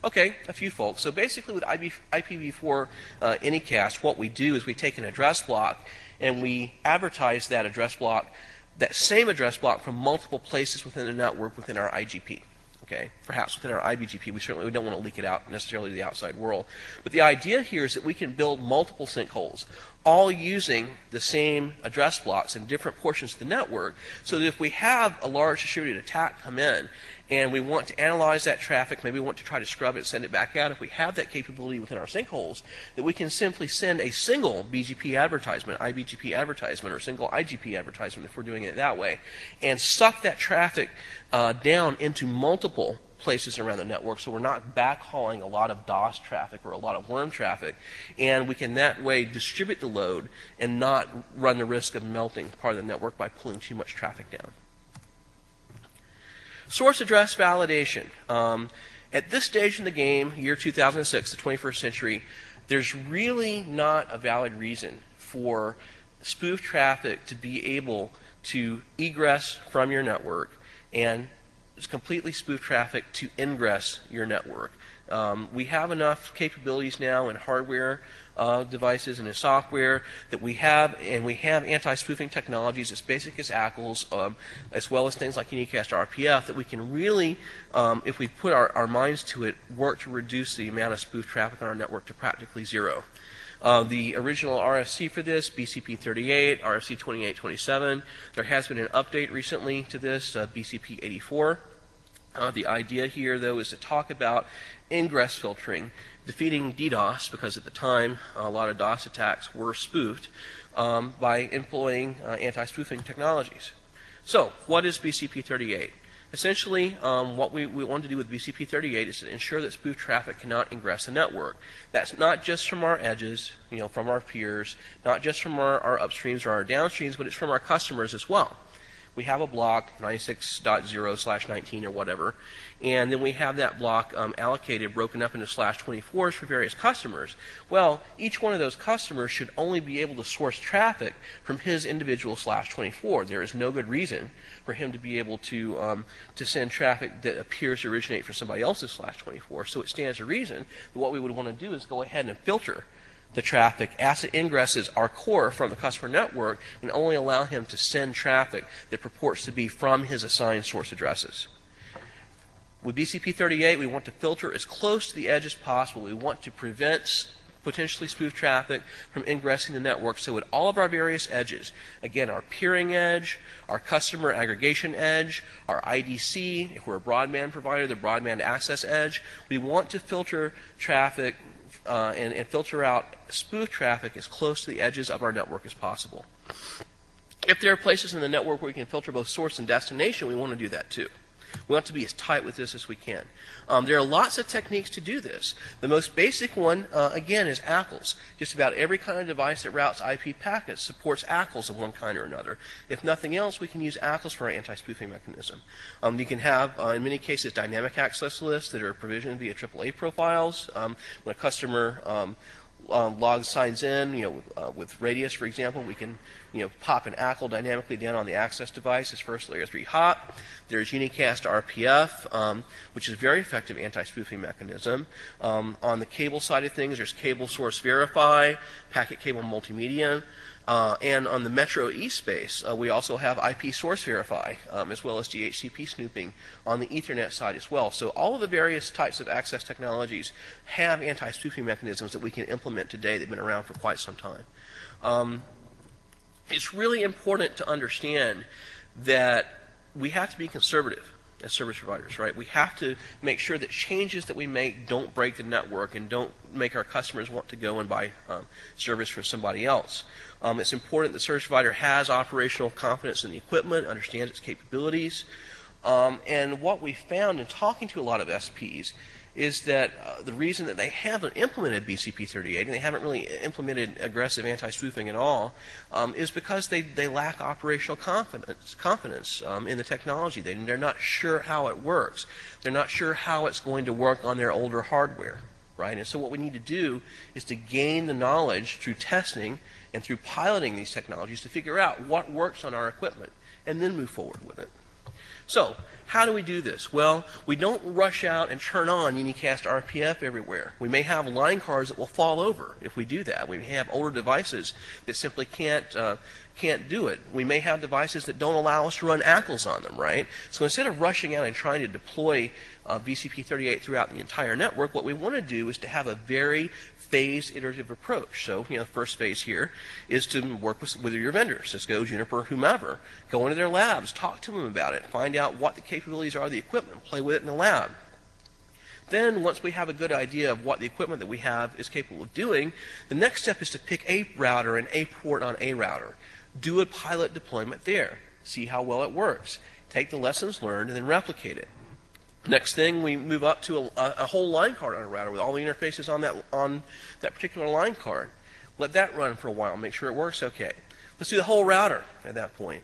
A: Okay, a few folks. So basically with IPv4 anycast, what we do is we take an address block and we advertise that address block, that same address block, from multiple places within the network within our IGP. Okay, perhaps within our IBGP, we don't want to leak it out necessarily to the outside world. But the idea here is that we can build multiple sinkholes, all using the same address blocks in different portions of the network, so that if we have a large distributed attack come in, and we want to analyze that traffic, maybe we want to try to scrub it and send it back out, if we have that capability within our sinkholes, that we can simply send a single BGP advertisement, IBGP advertisement, or single IGP advertisement if we're doing it that way, and suck that traffic down into multiple places around the network, so we're not backhauling a lot of DOS traffic or a lot of worm traffic, and we can that way distribute the load and not run the risk of melting part of the network by pulling too much traffic down. Source address validation. At this stage in the game, year 2006, the 21st century, there's really not a valid reason for spoof traffic to be able to egress from your network and completely spoof traffic to ingress your network. We have enough capabilities now in hardware devices and in software that we have anti-spoofing technologies as basic as ACLs, as well as things like unicast RPF, that we can really, if we put our minds to it, work to reduce the amount of spoof traffic on our network to practically zero. The original RFC for this, BCP 38, RFC 2827, there has been an update recently to this, BCP 84. The idea here, though, is to talk about ingress filtering, defeating DDoS, because at the time a lot of DOS attacks were spoofed, by employing anti-spoofing technologies. So what is BCP 38? Essentially, what we want to do with BCP 38 is to ensure that spoof traffic cannot ingress the network. That's not just from our edges, from our peers, not just from our upstreams or our downstreams, but it's from our customers as well. We have a block, 96.0/19 or whatever, and then we have that block allocated, broken up into /24s for various customers. Well, each one of those customers should only be able to source traffic from his individual /24. There is no good reason for him to be able to send traffic that appears to originate from somebody else's /24. So it stands to reason that what we would want to do is go ahead and filter the traffic as it ingresses our core from the customer network, and only allow him to send traffic that purports to be from his assigned source addresses. With BCP 38, we want to filter as close to the edge as possible. We want to prevent potentially spoof traffic from ingressing the network. So at all of our various edges, again, our peering edge, our customer aggregation edge, our IDC, if we're a broadband provider, the broadband access edge, we want to filter traffic and filter out spoof traffic as close to the edges of our network as possible. If there are places in the network where we can filter both source and destination, we want to do that too. We want to be as tight with this as we can. There are lots of techniques to do this. The most basic one, again, is ACLs. Just about every kind of device that routes IP packets supports ACLs of one kind or another. If nothing else, we can use ACLs for our anti-spoofing mechanism. You can have, in many cases, dynamic access lists that are provisioned via AAA profiles. When a customer signs in, with Radius, for example, we can pop an ACL dynamically down on the access device as first layer 3 hop. There's unicast RPF, which is a very effective anti-spoofing mechanism. On the cable side of things, there's cable source verify, packet cable multimedia. And on the Metro East space, we also have IP source verify, as well as DHCP snooping on the Ethernet side as well. So all of the various types of access technologies have anti-spoofing mechanisms that we can implement today that have been around for quite some time. It's really important to understand that we have to be conservative as service providers, right? We have to make sure that changes that we make don't break the network and don't make our customers want to go and buy service from somebody else. It's important that the service provider has operational confidence in the equipment, understands its capabilities. And what we found in talking to a lot of SPs is that the reason that they haven't implemented BCP38 and they haven't really implemented aggressive anti-spoofing at all is because they lack operational confidence in the technology. They're not sure how it works. They're not sure how it's going to work on their older hardware, right? And so what we need to do is to gain the knowledge through testing and through piloting these technologies to figure out what works on our equipment and then move forward with it. So, how do we do this? Well, we don't rush out and turn on unicast RPF everywhere. We may have line cards that will fall over if we do that. We may have older devices that simply can't do it. We may have devices that don't allow us to run ACLs on them, right? So instead of rushing out and trying to deploy BCP38 throughout the entire network, what we want to do is to have a very phased iterative approach. So, the first phase here is to work with your vendors, Cisco, Juniper, whomever. Go into their labs, talk to them about it, find out what the capabilities are of the equipment, play with it in the lab. Then, once we have a good idea of what the equipment that we have is capable of doing, the next step is to pick a router and a port on a router. Do a pilot deployment there. See how well it works. Take the lessons learned and then replicate it. Next thing, we move up to a whole line card on a router with all the interfaces on that particular line card. Let that run for a while, make sure it works okay. Let's do the whole router at that point.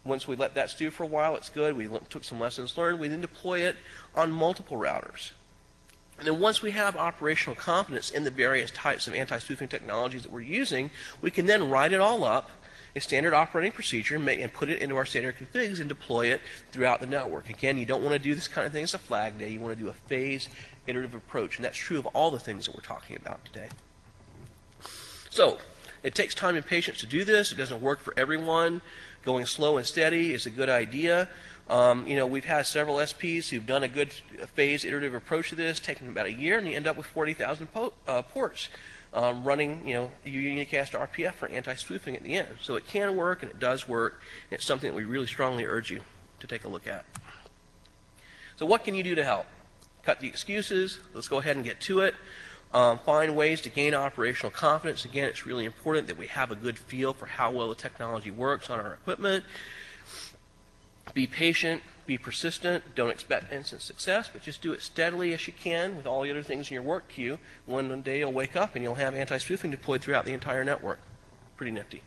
A: Once we let that stew for a while, it's good. We took some lessons learned. We then deploy it on multiple routers. And then once we have operational confidence in the various types of anti-spoofing technologies that we're using, we can then write it all up a standard operating procedure and put it into our standard configs and deploy it throughout the network. Again, you don't want to do this kind of thing as a flag day. You want to do a phased, iterative approach, and that's true of all the things that we're talking about today. So, it takes time and patience to do this. It doesn't work for everyone. Going slow and steady is a good idea. We've had several SPs who've done a good phased, iterative approach to this, taking about a year, and you end up with 40,000 ports. Running, unicast RPF for anti-spoofing at the end. So it can work, and it does work, and it's something that we really strongly urge you to take a look at. So what can you do to help? Cut the excuses. Let's go ahead and get to it. Find ways to gain operational confidence. Again, it's really important that we have a good feel for how well the technology works on our equipment. Be patient. Be persistent. Don't expect instant success, but just do it steadily as you can with all the other things in your work queue. One day you'll wake up and you'll have anti-spoofing deployed throughout the entire network. Pretty nifty.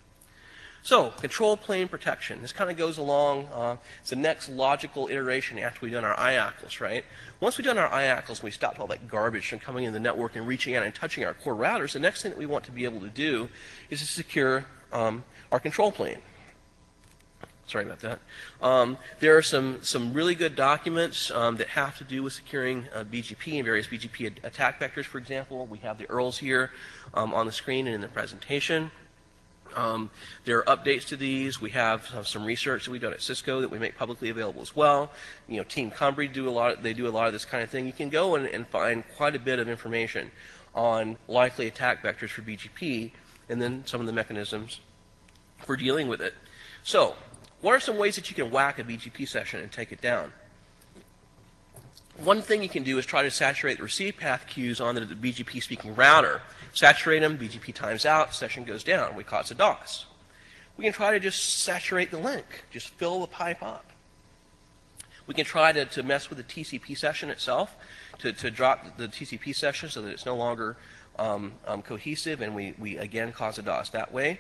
A: So, control plane protection. This kind of goes along. It's the next logical iteration after we've done our IACLs, right? Once we've done our IACLs and we stopped all that garbage from coming in the network and reaching out and touching our core routers, the next thing that we want to be able to do is to secure our control plane. Sorry about that. There are some really good documents that have to do with securing BGP and various BGP attack vectors, for example. We have the URLs here on the screen and in the presentation. There are updates to these. We have some research that we've done at Cisco that we make publicly available as well. Team Cumbria do a lot of this kind of thing. You can go and find quite a bit of information on likely attack vectors for BGP and then some of the mechanisms for dealing with it. So, what are some ways that you can whack a BGP session and take it down? One thing you can do is try to saturate the receive path queues on the BGP speaking router. Saturate them, BGP times out, session goes down. We cause a DOS. We can try to just saturate the link, just fill the pipe up. We can try to mess with the TCP session itself, to drop the TCP session so that it's no longer cohesive, and we again cause a DOS that way.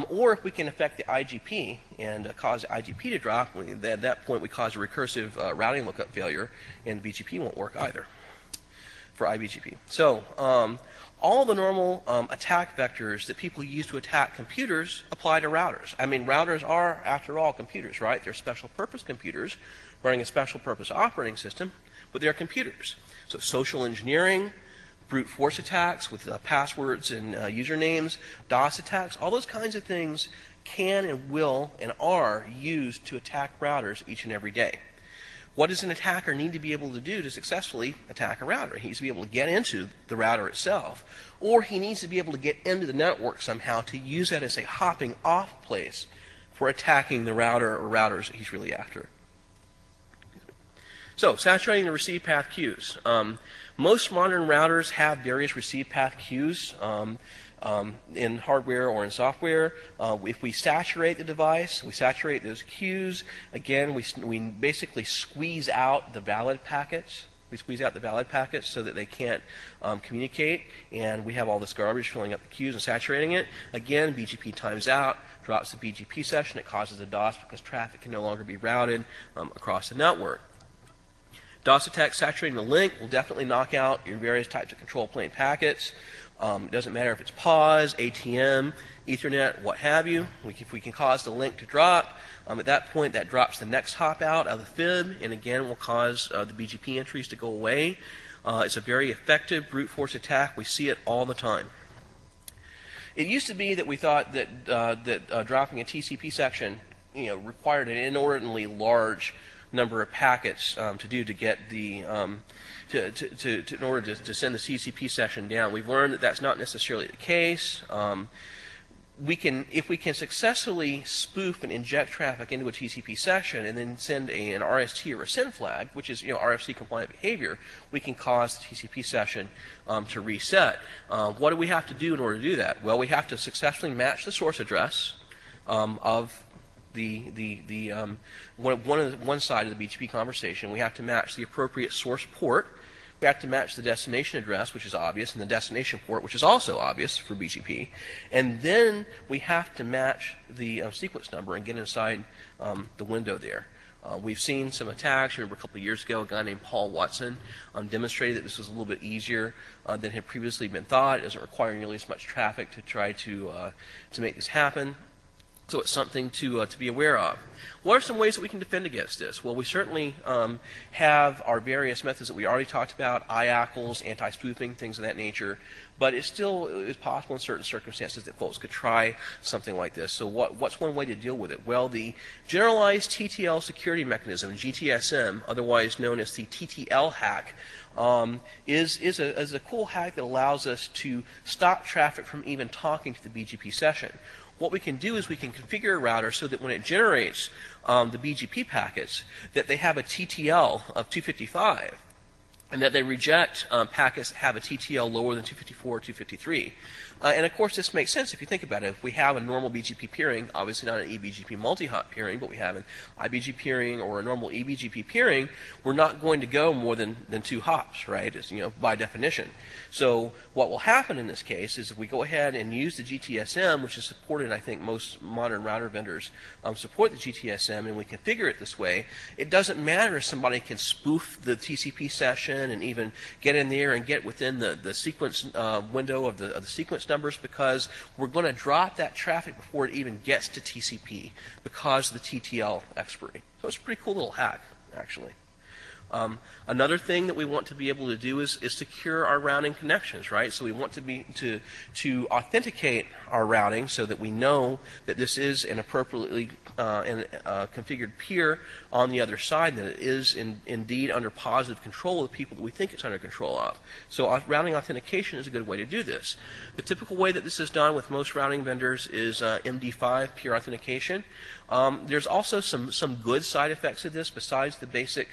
A: Or if we can affect the IGP and cause the IGP to drop, at that point we cause a recursive routing lookup failure, and BGP won't work either for iBGP. So all the normal attack vectors that people use to attack computers apply to routers. I mean, routers are, after all, computers, right? They're special purpose computers running a special purpose operating system, but they're computers. So social engineering, brute force attacks with passwords and usernames, DOS attacks, all those kinds of things can and will and are used to attack routers each and every day. What does an attacker need to be able to do to successfully attack a router? He needs to be able to get into the router itself, or he needs to be able to get into the network somehow to use that as a hopping off place for attacking the router or routers that he's really after. So, saturating the receive path queues. Most modern routers have various receive path queues in hardware or in software. If we saturate the device, we saturate those queues, again, we basically squeeze out the valid packets. We squeeze out the valid packets so that they can't communicate, and we have all this garbage filling up the queues and saturating it. Again, BGP times out, drops the BGP session. It causes a DOS because traffic can no longer be routed across the network. DOS attacks saturating the link will definitely knock out your various types of control plane packets. It doesn't matter if it's PAWS, ATM, Ethernet, what have you. If we can cause the link to drop, at that point that drops the next hop out of the fib, and again will cause the BGP entries to go away. It's a very effective brute force attack. We see it all the time. It used to be that we thought that dropping a TCP section, required an inordinately large number of packets to get the in order to send the TCP session down. We've learned that that's not necessarily the case. If we can successfully spoof and inject traffic into a TCP session and then send an RST or a SYN flag, which is RFC compliant behavior, we can cause the TCP session to reset. What do we have to do in order to do that? Well, we have to successfully match the source address of one side of the BGP conversation. We have to match the appropriate source port. We have to match the destination address, which is obvious, and the destination port, which is also obvious for BGP. And then we have to match the sequence number and get inside the window there. We've seen some attacks. Remember a couple of years ago, a guy named Paul Watson demonstrated that this was a little bit easier than had previously been thought. It doesn't require nearly as much traffic to try to make this happen. So it's something to be aware of. What are some ways that we can defend against this? Well, we certainly have our various methods that we already talked about, IACLs, anti-spoofing, things of that nature, but it still is possible in certain circumstances that folks could try something like this. So what's one way to deal with it? Well, the Generalized TTL Security Mechanism, GTSM, otherwise known as the TTL hack, is a cool hack that allows us to stop traffic from even talking to the BGP session. What we can do is we can configure a router so that when it generates the BGP packets, that they have a TTL of 255, and that they reject packets that have a TTL lower than 254 or 253. And of course, this makes sense if you think about it. If we have a normal BGP peering, obviously not an eBGP multi-hop peering, but we have an IBGP peering or a normal eBGP peering, we're not going to go more than 2 hops, right? It's, by definition. So what will happen in this case is if we go ahead and use the GTSM, which is supported, I think most modern router vendors support the GTSM, and we configure it this way, it doesn't matter if somebody can spoof the TCP session and even get in there and get within the sequence window of the sequence numbers, because we're going to drop that traffic before it even gets to TCP because of the TTL expiry. So it's a pretty cool little hack, actually. Another thing that we want to be able to do is secure our routing connections, right? So we want to authenticate our routing so that we know that this is an appropriately configured peer on the other side, that it is indeed under positive control of the people that we think it's under control of. So routing authentication is a good way to do this. The typical way that this is done with most routing vendors is MD5 peer authentication. There's also some good side effects of this besides the basic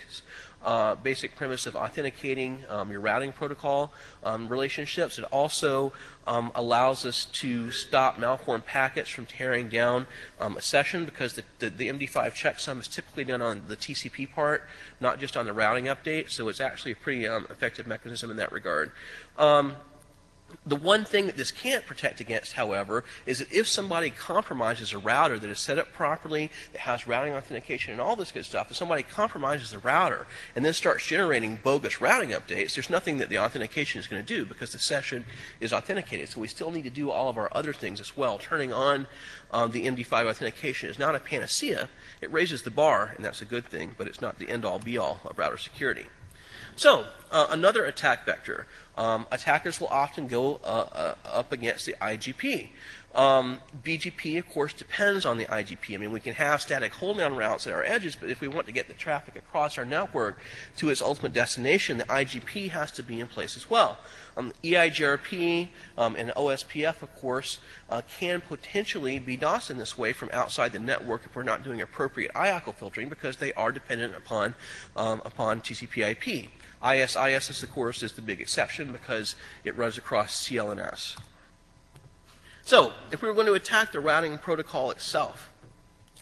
A: premise of authenticating your routing protocol relationships. It also allows us to stop malformed packets from tearing down a session, because the MD5 checksum is typically done on the TCP part, not just on the routing update. So it's actually a pretty effective mechanism in that regard. The one thing that this can't protect against, however, is that if somebody compromises a router that is set up properly, that has routing authentication and all this good stuff, if somebody compromises the router and then starts generating bogus routing updates, there's nothing that the authentication is going to do because the session is authenticated. So we still need to do all of our other things as well. Turning on the MD5 authentication is not a panacea. It raises the bar, and that's a good thing, but it's not the end-all, be-all of router security. So, another attack vector. attackers will often go up against the IGP. BGP, of course, depends on the IGP. I mean, we can have static hold-down routes at our edges, but if we want to get the traffic across our network to its ultimate destination, the IGP has to be in place as well. EIGRP and OSPF, of course, can potentially be DOSed in this way from outside the network if we're not doing appropriate IOCL filtering, because they are dependent upon TCP/IP. ISIS, of course, is the big exception because it runs across CLNS. So, if we were going to attack the routing protocol itself,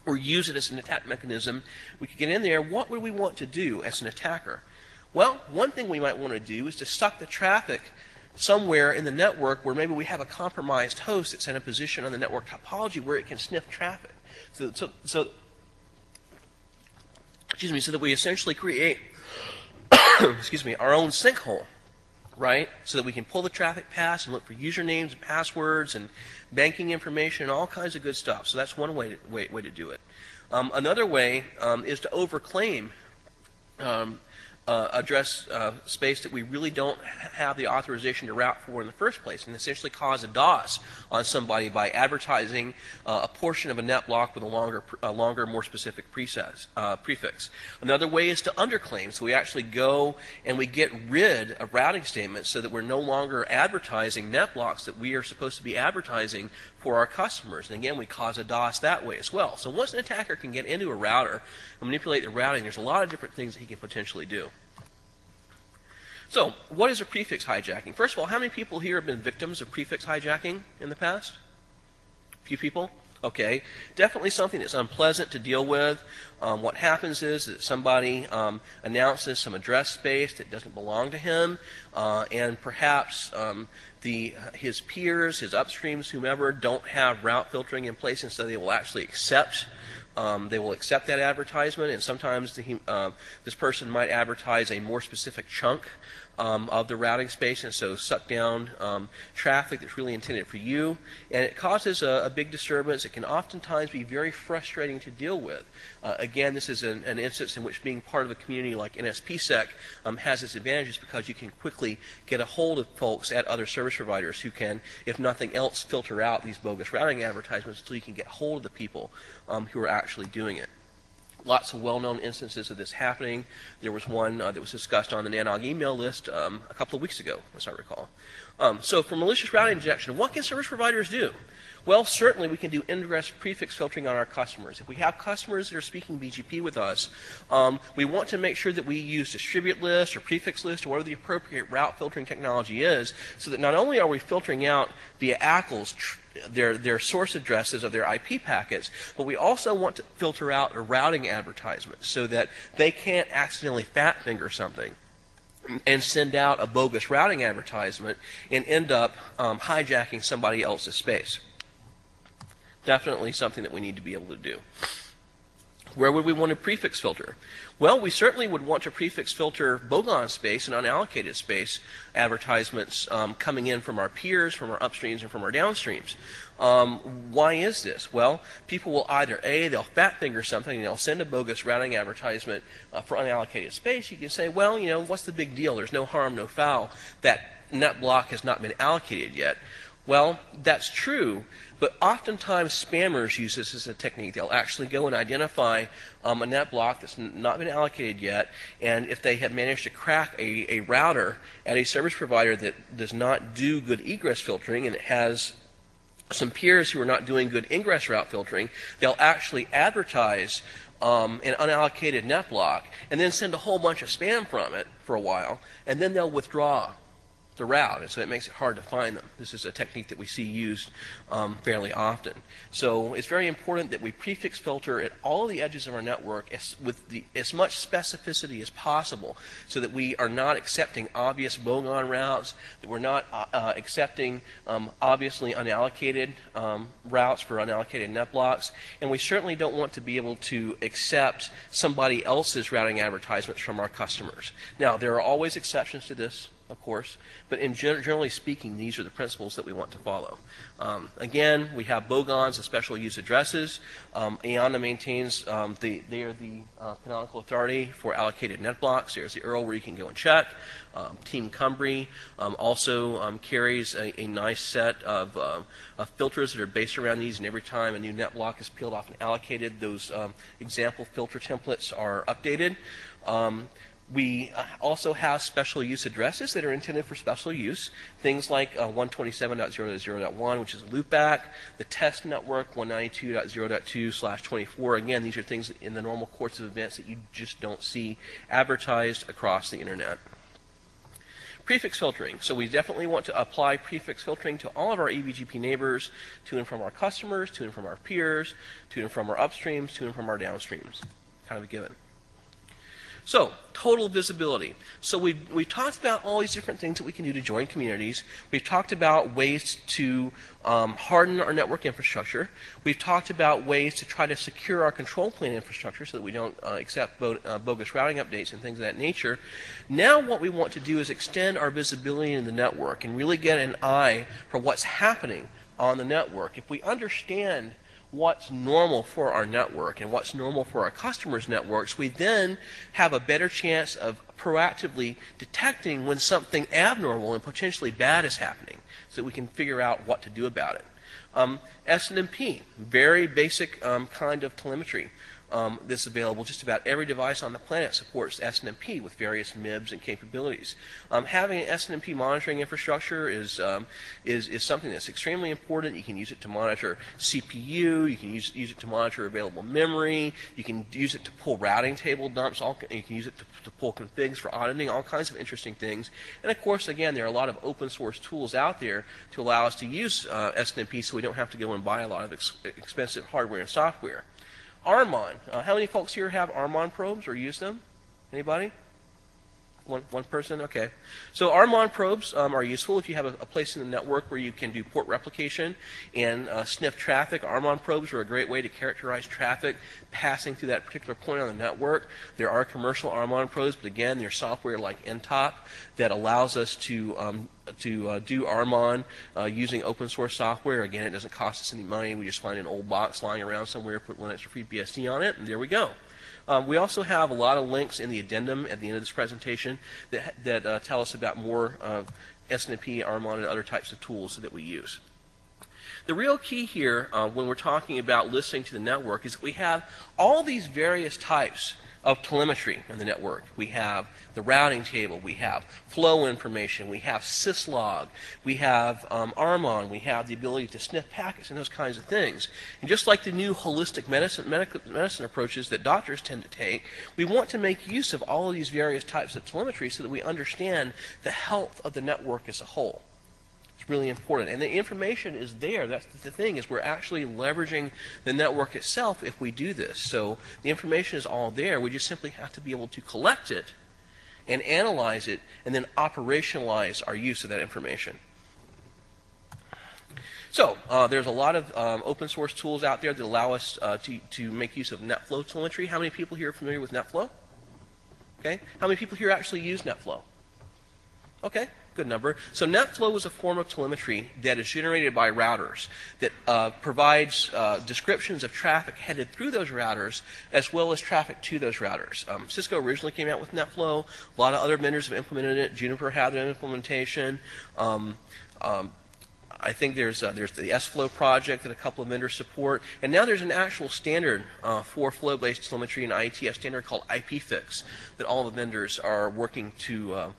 A: or use it as an attack mechanism, we could get in there. What would we want to do as an attacker? Well, one thing we might want to do is to suck the traffic somewhere in the network where maybe we have a compromised host that's in a position on the network topology where it can sniff traffic. So that we essentially create our own sinkhole, right? So that we can pull the traffic paths and look for usernames and passwords and banking information and all kinds of good stuff. So that's one way to do it. Another way is to overclaim address space that we really don't have the authorization to route for in the first place, and essentially cause a DOS on somebody by advertising a portion of a net block with a longer, more specific prefix. Another way is to underclaim, so we actually go and we get rid of routing statements so that we're no longer advertising net blocks that we are supposed to be advertising for our customers. And again, we cause a DOS that way as well. So once an attacker can get into a router and manipulate the routing, there's a lot of different things that he can potentially do. So what is a prefix hijacking? First of all, how many people here have been victims of prefix hijacking in the past? A few people? Okay. Definitely something that's unpleasant to deal with. What happens is that somebody announces some address space that doesn't belong to him, and perhaps his peers, his upstreams, whomever, don't have route filtering in place, and so they will actually accept that advertisement, and sometimes this person might advertise a more specific chunk of the routing space, and so suck down traffic that's really intended for you, and it causes a big disturbance. It can oftentimes be very frustrating to deal with. Again, this is an instance in which being part of a community like NSPSec has its advantages, because you can quickly get a hold of folks at other service providers who can, if nothing else, filter out these bogus routing advertisements until you can get hold of the people who are actually doing it. Lots of well-known instances of this happening. There was one that was discussed on the NANOG email list a couple of weeks ago, as I recall. So for malicious routing injection, what can service providers do? Well, certainly we can do ingress prefix filtering on our customers. If we have customers that are speaking BGP with us, we want to make sure that we use distribute list or prefix list or whatever the appropriate route filtering technology is, so that not only are we filtering out via ACLs their source addresses of their IP packets, but we also want to filter out a routing advertisement so that they can't accidentally fat finger something and send out a bogus routing advertisement and end up hijacking somebody else's space. Definitely something that we need to be able to do. Where would we want to prefix filter? Well, we certainly would want to prefix filter bogon space and unallocated space advertisements coming in from our peers, from our upstreams, and from our downstreams. Why is this? Well, people will either they'll fat finger something and they'll send a bogus routing advertisement for unallocated space. You can say, well, what's the big deal? There's no harm, no foul. That net block has not been allocated yet. Well, that's true, but oftentimes spammers use this as a technique. They'll actually go and identify a net block that's not been allocated yet, and if they have managed to crack a router at a service provider that does not do good egress filtering, and it has some peers who are not doing good ingress route filtering, they'll actually advertise an unallocated net block and then send a whole bunch of spam from it for a while, and then they'll withdraw the route, and so it makes it hard to find them. This is a technique that we see used fairly often. So it's very important that we prefix filter at all the edges of our network with as much specificity as possible, so that we are not accepting obvious bogon routes, that we're not accepting obviously unallocated routes for unallocated net blocks, and we certainly don't want to be able to accept somebody else's routing advertisements from our customers. Now, there are always exceptions to this. of course, but generally speaking, these are the principles that we want to follow. Again, we have bogons and special use addresses. IANA maintains, they are the canonical authority for allocated net blocks. There's the URL where you can go and check. Team Cumbry also carries a nice set of filters that are based around these, and every time a new net block is peeled off and allocated, those example filter templates are updated. We also have special use addresses that are intended for special use. Things like 127.0.0.1, which is a loopback, the test network 192.0.2/24. Again, these are things in the normal course of events that you just don't see advertised across the internet. Prefix filtering. So we definitely want to apply prefix filtering to all of our EBGP neighbors, to and from our customers, to and from our peers, to and from our upstreams, to and from our downstreams. Kind of a given. So, total visibility. So we talked about all these different things that we can do to join communities. We've talked about ways to harden our network infrastructure. We've talked about ways to try to secure our control plane infrastructure so that we don't accept bogus routing updates and things of that nature. Now what we want to do is extend our visibility in the network and really get an eye for what's happening on the network. If we understand what's normal for our network and what's normal for our customers' networks, we then have a better chance of proactively detecting when something abnormal and potentially bad is happening so that we can figure out what to do about it. SNMP, very basic kind of telemetry that's available. Just about every device on the planet supports SNMP with various MIBs and capabilities. Having an SNMP monitoring infrastructure is something that's extremely important. You can use it to monitor CPU. You can use it to monitor available memory. You can use it to pull routing table dumps. You can use it to pull configs for auditing, all kinds of interesting things. And of course, again, there are a lot of open source tools out there to allow us to use SNMP so we don't have to go and buy a lot of expensive hardware and software. Armon. How many folks here have Armon probes or use them? Anybody? One person? Okay. So Armon probes are useful if you have a place in the network where you can do port replication and sniff traffic. Armon probes are a great way to characterize traffic passing through that particular point on the network. There are commercial Armon probes, but again, there's software like NTOP that allows us to do Armon using open source software. Again, it doesn't cost us any money. We just find an old box lying around somewhere, put Linux or FreeBSD on it, and there we go. We also have a lot of links in the addendum at the end of this presentation that tell us about more of SNMP, Armon, and other types of tools that we use. The real key here when we're talking about listening to the network is that we have all these various types of telemetry in the network. We have the routing table, we have flow information, we have syslog, we have Armon, we have the ability to sniff packets and those kinds of things. And just like the new holistic medicine approaches that doctors tend to take, we want to make use of all of these various types of telemetry so that we understand the health of the network as a whole. It's really important. And the information is there. That's the thing, is we're actually leveraging the network itself if we do this. So the information is all there. We just simply have to be able to collect it and analyze it and then operationalize our use of that information. So there's a lot of open source tools out there that allow us to make use of NetFlow telemetry. How many people here are familiar with NetFlow? Okay. How many people here actually use NetFlow? Okay. Good number. So NetFlow is a form of telemetry that is generated by routers that provides descriptions of traffic headed through those routers as well as traffic to those routers. Cisco originally came out with NetFlow. A lot of other vendors have implemented it. Juniper had an implementation. I think there's the SFlow project that a couple of vendors support, and now there's an actual standard for flow-based telemetry, an IETF standard called IPFix that all the vendors are working to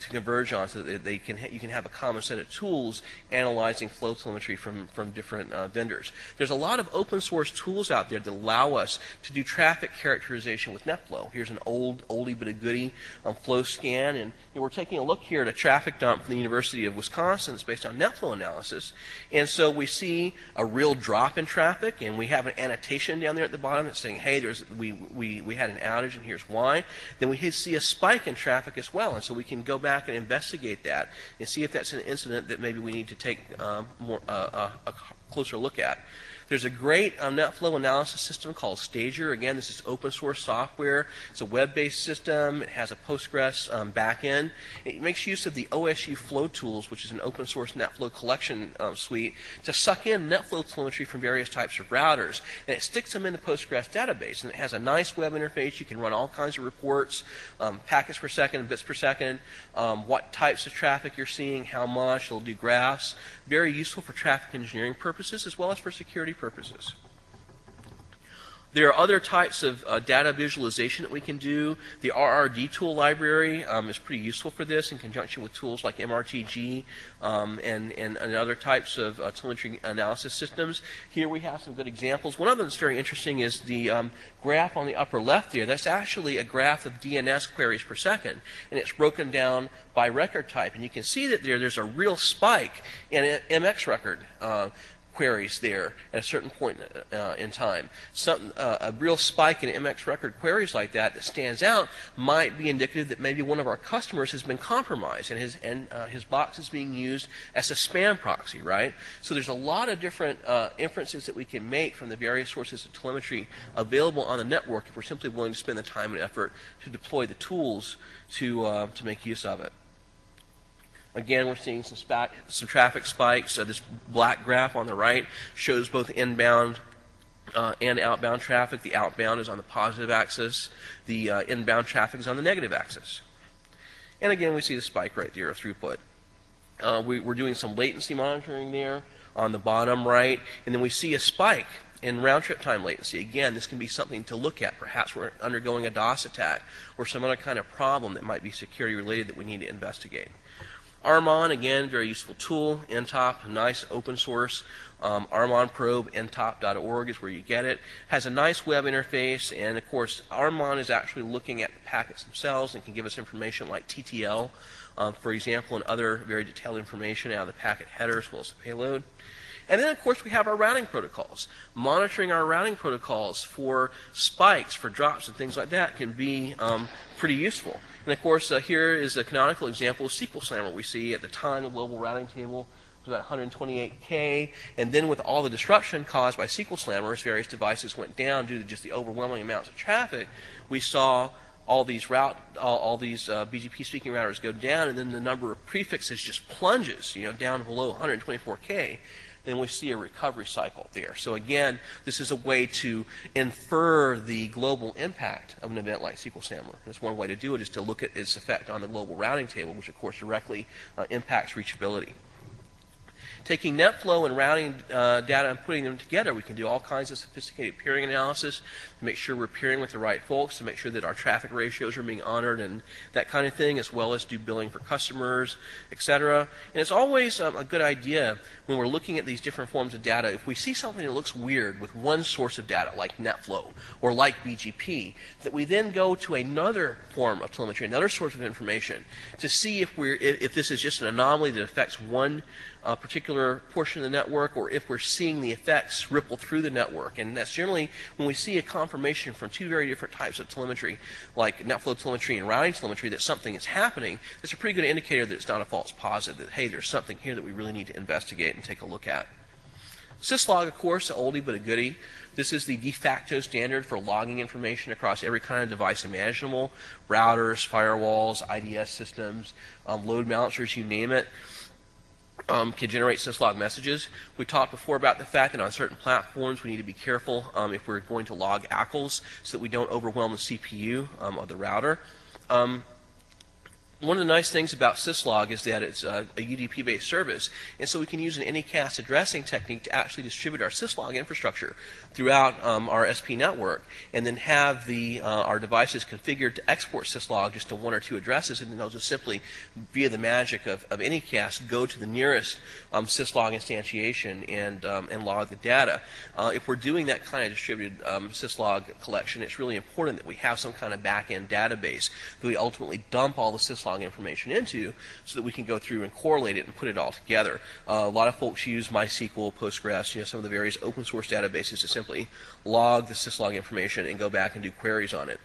A: converge on, so that you can have a common set of tools analyzing flow telemetry from different vendors. There's a lot of open source tools out there that allow us to do traffic characterization with NetFlow. Here's an oldie but a goodie flow scan, and we're taking a look here at a traffic dump from the University of Wisconsin. It's based on NetFlow analysis. And so we see a real drop in traffic, and we have an annotation down there at the bottom that's saying, hey, we had an outage and here's why. Then we see a spike in traffic as well, and so we can go back and investigate that and see if that's an incident that maybe we need to take a closer look at. There's a great NetFlow analysis system called Stager. Again, this is open source software. It's a web-based system. It has a Postgres backend. It makes use of the OSU Flow Tools, which is an open source NetFlow collection suite, to suck in NetFlow telemetry from various types of routers. And it sticks them in the Postgres database. And it has a nice web interface. You can run all kinds of reports, packets per second, bits per second, what types of traffic you're seeing, how much. It'll do graphs. Very useful for traffic engineering purposes as well as for security purposes. There are other types of data visualization that we can do. The RRD tool library is pretty useful for this in conjunction with tools like MRTG and other types of telemetry analysis systems. Here we have some good examples. One of them that's very interesting is the graph on the upper left there. That's actually a graph of DNS queries per second, and it's broken down by record type. And you can see that there's a real spike in MX record queries there at a certain point in time. A real spike in MX record queries like that stands out might be indicative that maybe one of our customers has been compromised and his box is being used as a spam proxy, right? So there's a lot of different inferences that we can make from the various sources of telemetry available on the network if we're simply willing to spend the time and effort to deploy the tools to make use of it. Again, we're seeing some traffic spikes. This black graph on the right shows both inbound and outbound traffic. The outbound is on the positive axis. The inbound traffic is on the negative axis. And again, we see the spike right there, throughput. We're doing some latency monitoring there on the bottom right. And then we see a spike in round-trip time latency. Again, this can be something to look at. Perhaps we're undergoing a DOS attack or some other kind of problem that might be security-related that we need to investigate. Armon, again, very useful tool. NTOP, nice open source. Armon probe, ntop.org is where you get it. Has a nice web interface, and of course, Armon is actually looking at the packets themselves and can give us information like TTL, for example, and other very detailed information out of the packet header as well as the payload. And then, of course, we have our routing protocols. Monitoring our routing protocols for spikes, for drops, and things like that can be pretty useful. And, of course, here is a canonical example of SQL Slammer. We see at the time the global routing table was about 128K, and then with all the disruption caused by SQL Slammer as various devices went down due to just the overwhelming amounts of traffic, we saw all these BGP speaking routers go down, and then the number of prefixes just plunges, down below 124K. Then we see a recovery cycle there. So again, this is a way to infer the global impact of an event like SQL Slammer. That's one way to do it, is to look at its effect on the global routing table, which of course directly impacts reachability. Taking NetFlow and routing data and putting them together, we can do all kinds of sophisticated peering analysis to make sure we're peering with the right folks, to make sure that our traffic ratios are being honored and that kind of thing, as well as do billing for customers, etc. And it's always a good idea when we're looking at these different forms of data, if we see something that looks weird with one source of data, like NetFlow or like BGP, that we then go to another form of telemetry, another source of information, to see if this is just an anomaly that affects one particular portion of the network, or if we're seeing the effects ripple through the network. And that's generally when we see a confirmation from two very different types of telemetry, like NetFlow telemetry and routing telemetry, that something is happening. That's a pretty good indicator that it's not a false positive, that, hey, there's something here that we really need to investigate and take a look at. Syslog, of course, an oldie but a goodie. This is the de facto standard for logging information across every kind of device imaginable: routers, firewalls, IDS systems, load balancers, you name it. Can generate syslog messages. We talked before about the fact that on certain platforms we need to be careful if we're going to log ACLs so that we don't overwhelm the CPU of the router. One of the nice things about syslog is that it's a UDP-based service, and so we can use an anycast addressing technique to actually distribute our syslog infrastructure throughout our SP network, and then have our devices configured to export syslog just to one or two addresses, and then they'll just simply, via the magic of anycast, go to the nearest syslog instantiation and log the data. If we're doing that kind of distributed syslog collection, it's really important that we have some kind of back-end database that we ultimately dump all the syslog syslog information into so that we can go through and correlate it and put it all together. A lot of folks use MySQL, Postgres, some of the various open source databases to simply log the syslog information and go back and do queries on it.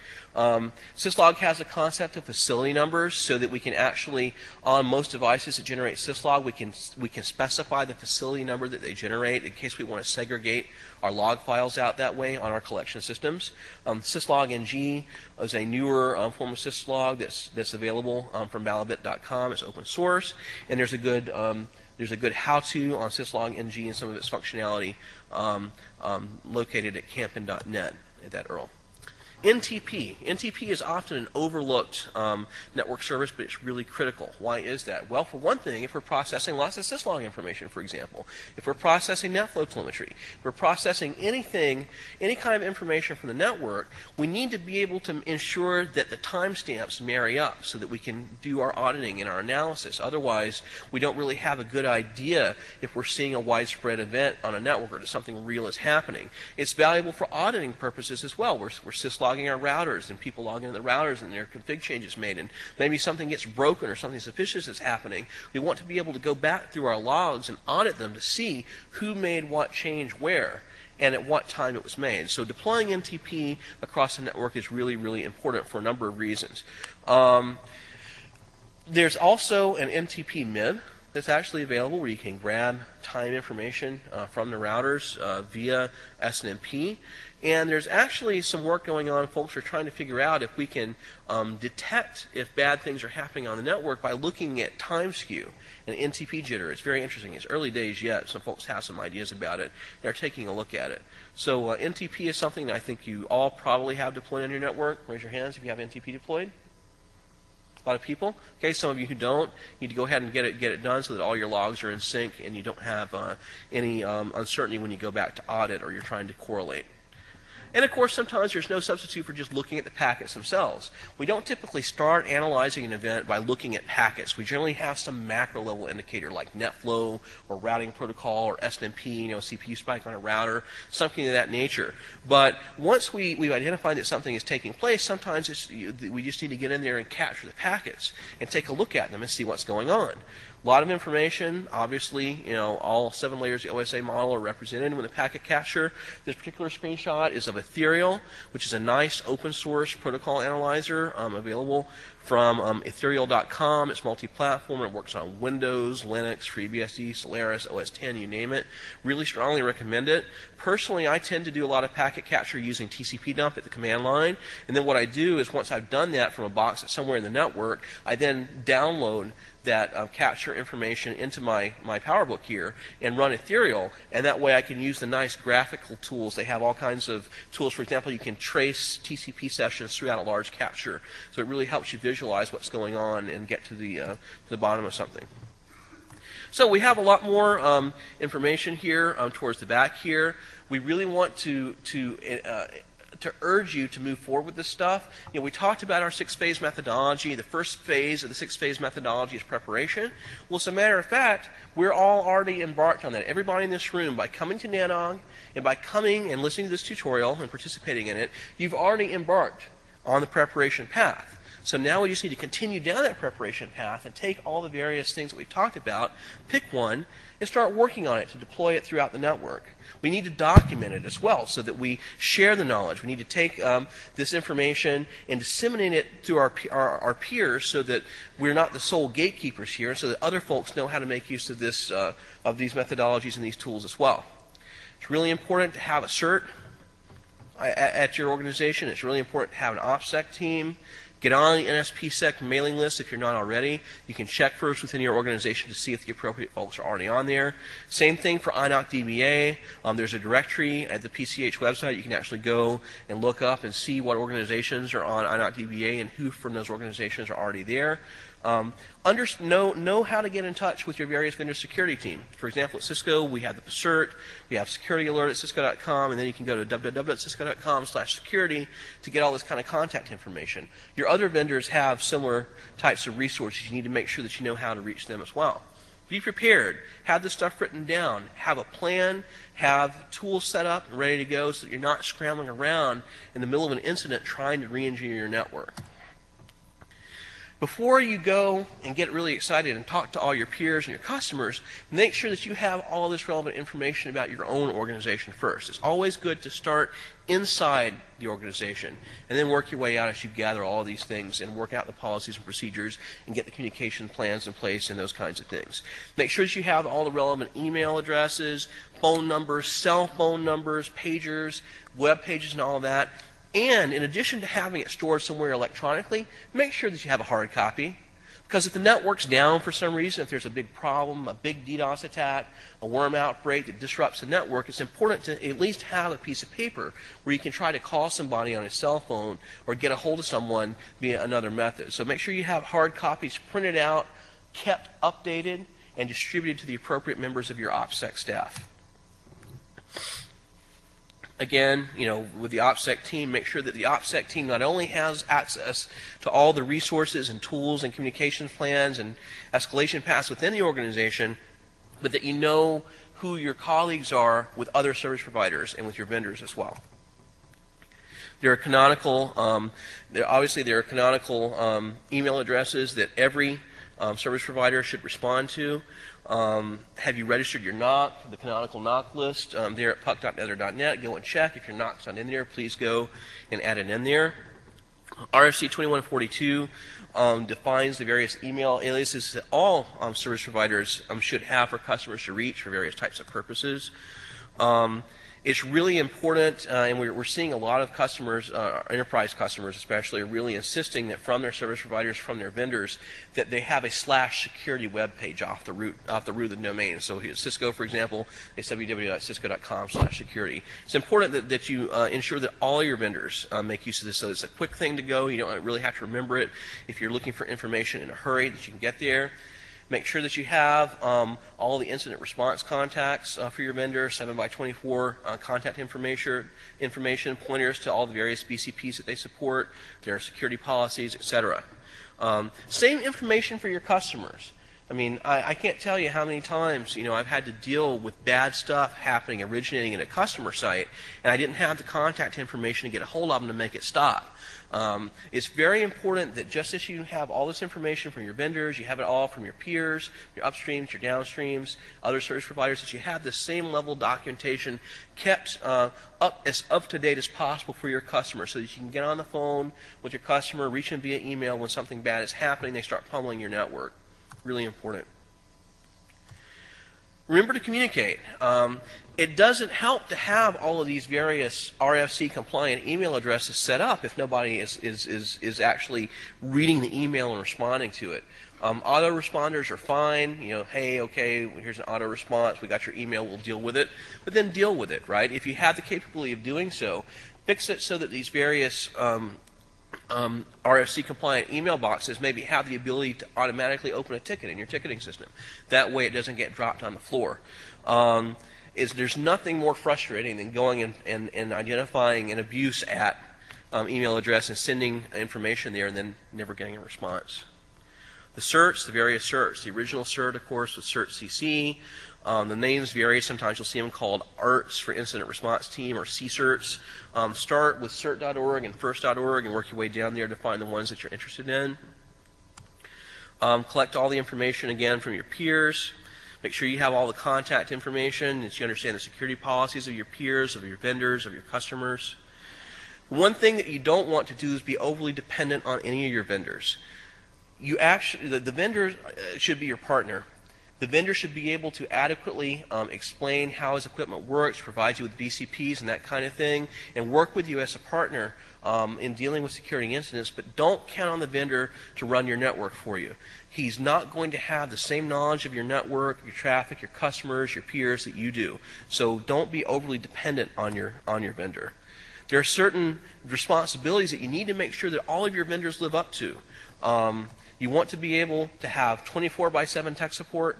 A: Syslog has a concept of facility numbers so that we can actually, on most devices that generate syslog, we can specify the facility number that they generate in case we want to segregate our log files out that way on our collection systems. Syslog NG is a newer form of syslog that's available from balabit.com. It's open source, and there's a good how-to on syslog NG and some of its functionality located at campin.net at that URL. NTP. NTP is often an overlooked network service, but it's really critical. Why is that? Well, for one thing, if we're processing lots of syslog information, for example, if we're processing NetFlow telemetry, if we're processing anything, any kind of information from the network, we need to be able to ensure that the timestamps marry up so that we can do our auditing and our analysis. Otherwise, we don't really have a good idea if we're seeing a widespread event on a network or that something real is happening. It's valuable for auditing purposes as well. We're syslogging our routers and people log into the routers and their config changes made, and maybe something gets broken or something suspicious is happening. We want to be able to go back through our logs and audit them to see who made what change where and at what time it was made. So deploying NTP across the network is really, really important for a number of reasons. There's also an NTP MIB that's actually available where you can grab time information from the routers via SNMP. And there's actually some work going on. Folks are trying to figure out if we can detect if bad things are happening on the network by looking at time skew and NTP jitter. It's very interesting. It's early days yet. Some folks have some ideas about it. They're taking a look at it. So NTP is something that I think you all probably have deployed on your network. Raise your hands if you have NTP deployed. A lot of people. Okay, some of you who don't need to go ahead and get it done so that all your logs are in sync and you don't have any uncertainty when you go back to audit or you're trying to correlate. And of course, sometimes there's no substitute for just looking at the packets themselves. We don't typically start analyzing an event by looking at packets. We generally have some macro level indicator like NetFlow or routing protocol or SNMP, CPU spike on a router, something of that nature. But once we've identified that something is taking place, sometimes we just need to get in there and capture the packets and take a look at them and see what's going on. A lot of information, obviously, all 7 layers of the OSA model are represented with the packet capture. This particular screenshot is of Ethereal, which is a nice open source protocol analyzer available from ethereal.com. It's multi-platform. It works on Windows, Linux, FreeBSD, Solaris, OS X, you name it. Really strongly recommend it. Personally, I tend to do a lot of packet capture using TCP dump at the command line. And then what I do is once I've done that from a box that's somewhere in the network, I then download that capture information into my PowerBook here and run Ethereal, and that way I can use the nice graphical tools. They have all kinds of tools. For example, you can trace TCP sessions throughout a large capture, so it really helps you visualize what's going on and get to the bottom of something. So we have a lot more information here towards the back here. We really want to urge you to move forward with this stuff. We talked about our 6-phase methodology. The first phase of the 6-phase methodology is preparation. Well, as a matter of fact, we're all already embarked on that. Everybody in this room, by coming to NANOG and by coming and listening to this tutorial and participating in it, you've already embarked on the preparation path. So now we just need to continue down that preparation path and take all the various things that we've talked about, pick one, and start working on it to deploy it throughout the network. We need to document it as well so that we share the knowledge. We need to take this information and disseminate it to our peers so that we're not the sole gatekeepers here, so that other folks know how to make use of these methodologies and these tools as well. It's really important to have a CERT at your organization. It's really important to have an OPSEC team. Get on the NSPSec mailing list if you're not already. You can check first within your organization to see if the appropriate folks are already on there. Same thing for INOC DBA. There's a directory at the PCH website. You can actually go and look up and see what organizations are on INOC DBA and who from those organizations are already there. Know how to get in touch with your various vendor security team. For example, at Cisco, we have the CERT, we have security alert at cisco.com, and then you can go to www.cisco.com/security to get all this kind of contact information. Your other vendors have similar types of resources. You need to make sure that you know how to reach them as well. Be prepared. Have this stuff written down. Have a plan. Have tools set up and ready to go so that you're not scrambling around in the middle of an incident trying to re-engineer your network. Before you go and get really excited and talk to all your peers and your customers, make sure that you have all this relevant information about your own organization first. It's always good to start inside the organization and then work your way out as you gather all these things and work out the policies and procedures and get the communication plans in place and those kinds of things. Make sure that you have all the relevant email addresses, phone numbers, cell phone numbers, pagers, web pages, and all of that. And in addition to having it stored somewhere electronically, make sure that you have a hard copy. Because if the network's down for some reason, if there's a big problem, a big DDoS attack, a worm outbreak that disrupts the network, it's important to at least have a piece of paper where you can try to call somebody on a cell phone or get a hold of someone via another method. So make sure you have hard copies printed out, kept updated, and distributed to the appropriate members of your OPSEC staff. Again, with the OPSEC team, make sure that the OPSEC team not only has access to all the resources and tools and communications plans and escalation paths within the organization, but that you know who your colleagues are with other service providers and with your vendors as well. There are canonical, email addresses that every service provider should respond to. Have you registered your NOC, the canonical NOC list there at puck.nether.net? Go and check. If your NOC's not in there, please go and add it in there. RFC 2142 defines the various email aliases that all service providers should have for customers to reach for various types of purposes. It's really important, and we're seeing a lot of customers, enterprise customers especially, are really insisting that from their service providers, from their vendors, that they have a /security web page off the root of the domain. So here at Cisco, for example, it's www.cisco.com/security. It's important that you ensure that all your vendors make use of this. So it's a quick thing to go. You don't really have to remember it. If you're looking for information in a hurry, that you can get there. Make sure that you have all the incident response contacts for your vendor, 7x24 contact information, pointers to all the various BCPs that they support, their security policies, etc. Same information for your customers. I mean, I can't tell you how many times, I've had to deal with bad stuff happening, originating in a customer site, and I didn't have the contact information to get a hold of them to make it stop. It's very important that just as you have all this information from your vendors, you have it all from your peers, your upstreams, your downstreams, other service providers, that you have the same level of documentation kept as up to date as possible for your customer, so that you can get on the phone with your customer, reach them via email when something bad is happening, they start pummeling your network. Really important. Remember to communicate. It doesn't help to have all of these various RFC compliant email addresses set up if nobody is actually reading the email and responding to it. Autoresponders are fine. Hey, okay, here's an auto response. We got your email. We'll deal with it. But then deal with it, right? If you have the capability of doing so, fix it so that these various RFC compliant email boxes maybe have the ability to automatically open a ticket in your ticketing system. That way it doesn't get dropped on the floor. There's nothing more frustrating than going and identifying an abuse at email address and sending information there and then never getting a response. The certs, the various certs. The original cert, of course, was cert CC. The names vary. Sometimes you'll see them called ARTs for Incident Response Team or CCerts. Start with cert.org and first.org and work your way down there to find the ones that you're interested in. Collect all the information again from your peers. Make sure you have all the contact information, that you understand the security policies of your peers, of your vendors, of your customers. One thing that you don't want to do is be overly dependent on any of your vendors. The vendor should be your partner. The vendor should be able to adequately explain how his equipment works, provide you with BCPs and that kind of thing, and work with you as a partner in dealing with security incidents, but don't count on the vendor to run your network for you. He's not going to have the same knowledge of your network, your traffic, your customers, your peers that you do. So don't be overly dependent on your vendor. There are certain responsibilities that you need to make sure that all of your vendors live up to. You want to be able to have 24/7 tech support.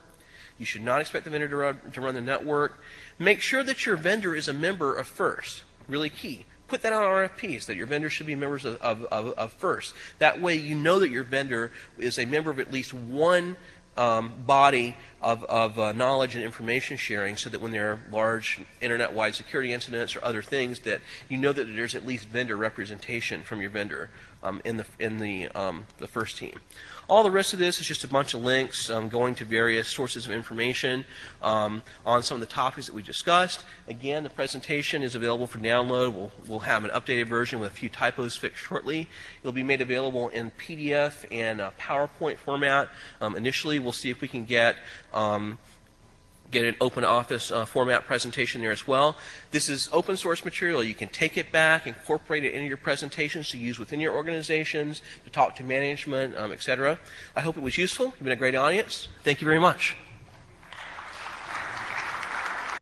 A: You should not expect the vendor to run the network. Make sure that your vendor is a member of FIRST. Really key. Put that on RFPs, that your vendor should be members of FIRST. That way you know that your vendor is a member of at least one body of knowledge and information sharing, so that when there are large internet-wide security incidents or other things, that you know that there's at least vendor representation from your vendor the first team. All the rest of this is just a bunch of links going to various sources of information on some of the topics that we discussed. Again, the presentation is available for download. We'll have an updated version with a few typos fixed shortly. It'll be made available in PDF and PowerPoint format. Initially, we'll see if we can get an open office format presentation there as well. This is open source material. You can take it back, incorporate it into your presentations to use within your organizations, to talk to management, etc. I hope it was useful. You've been a great audience. Thank you very much.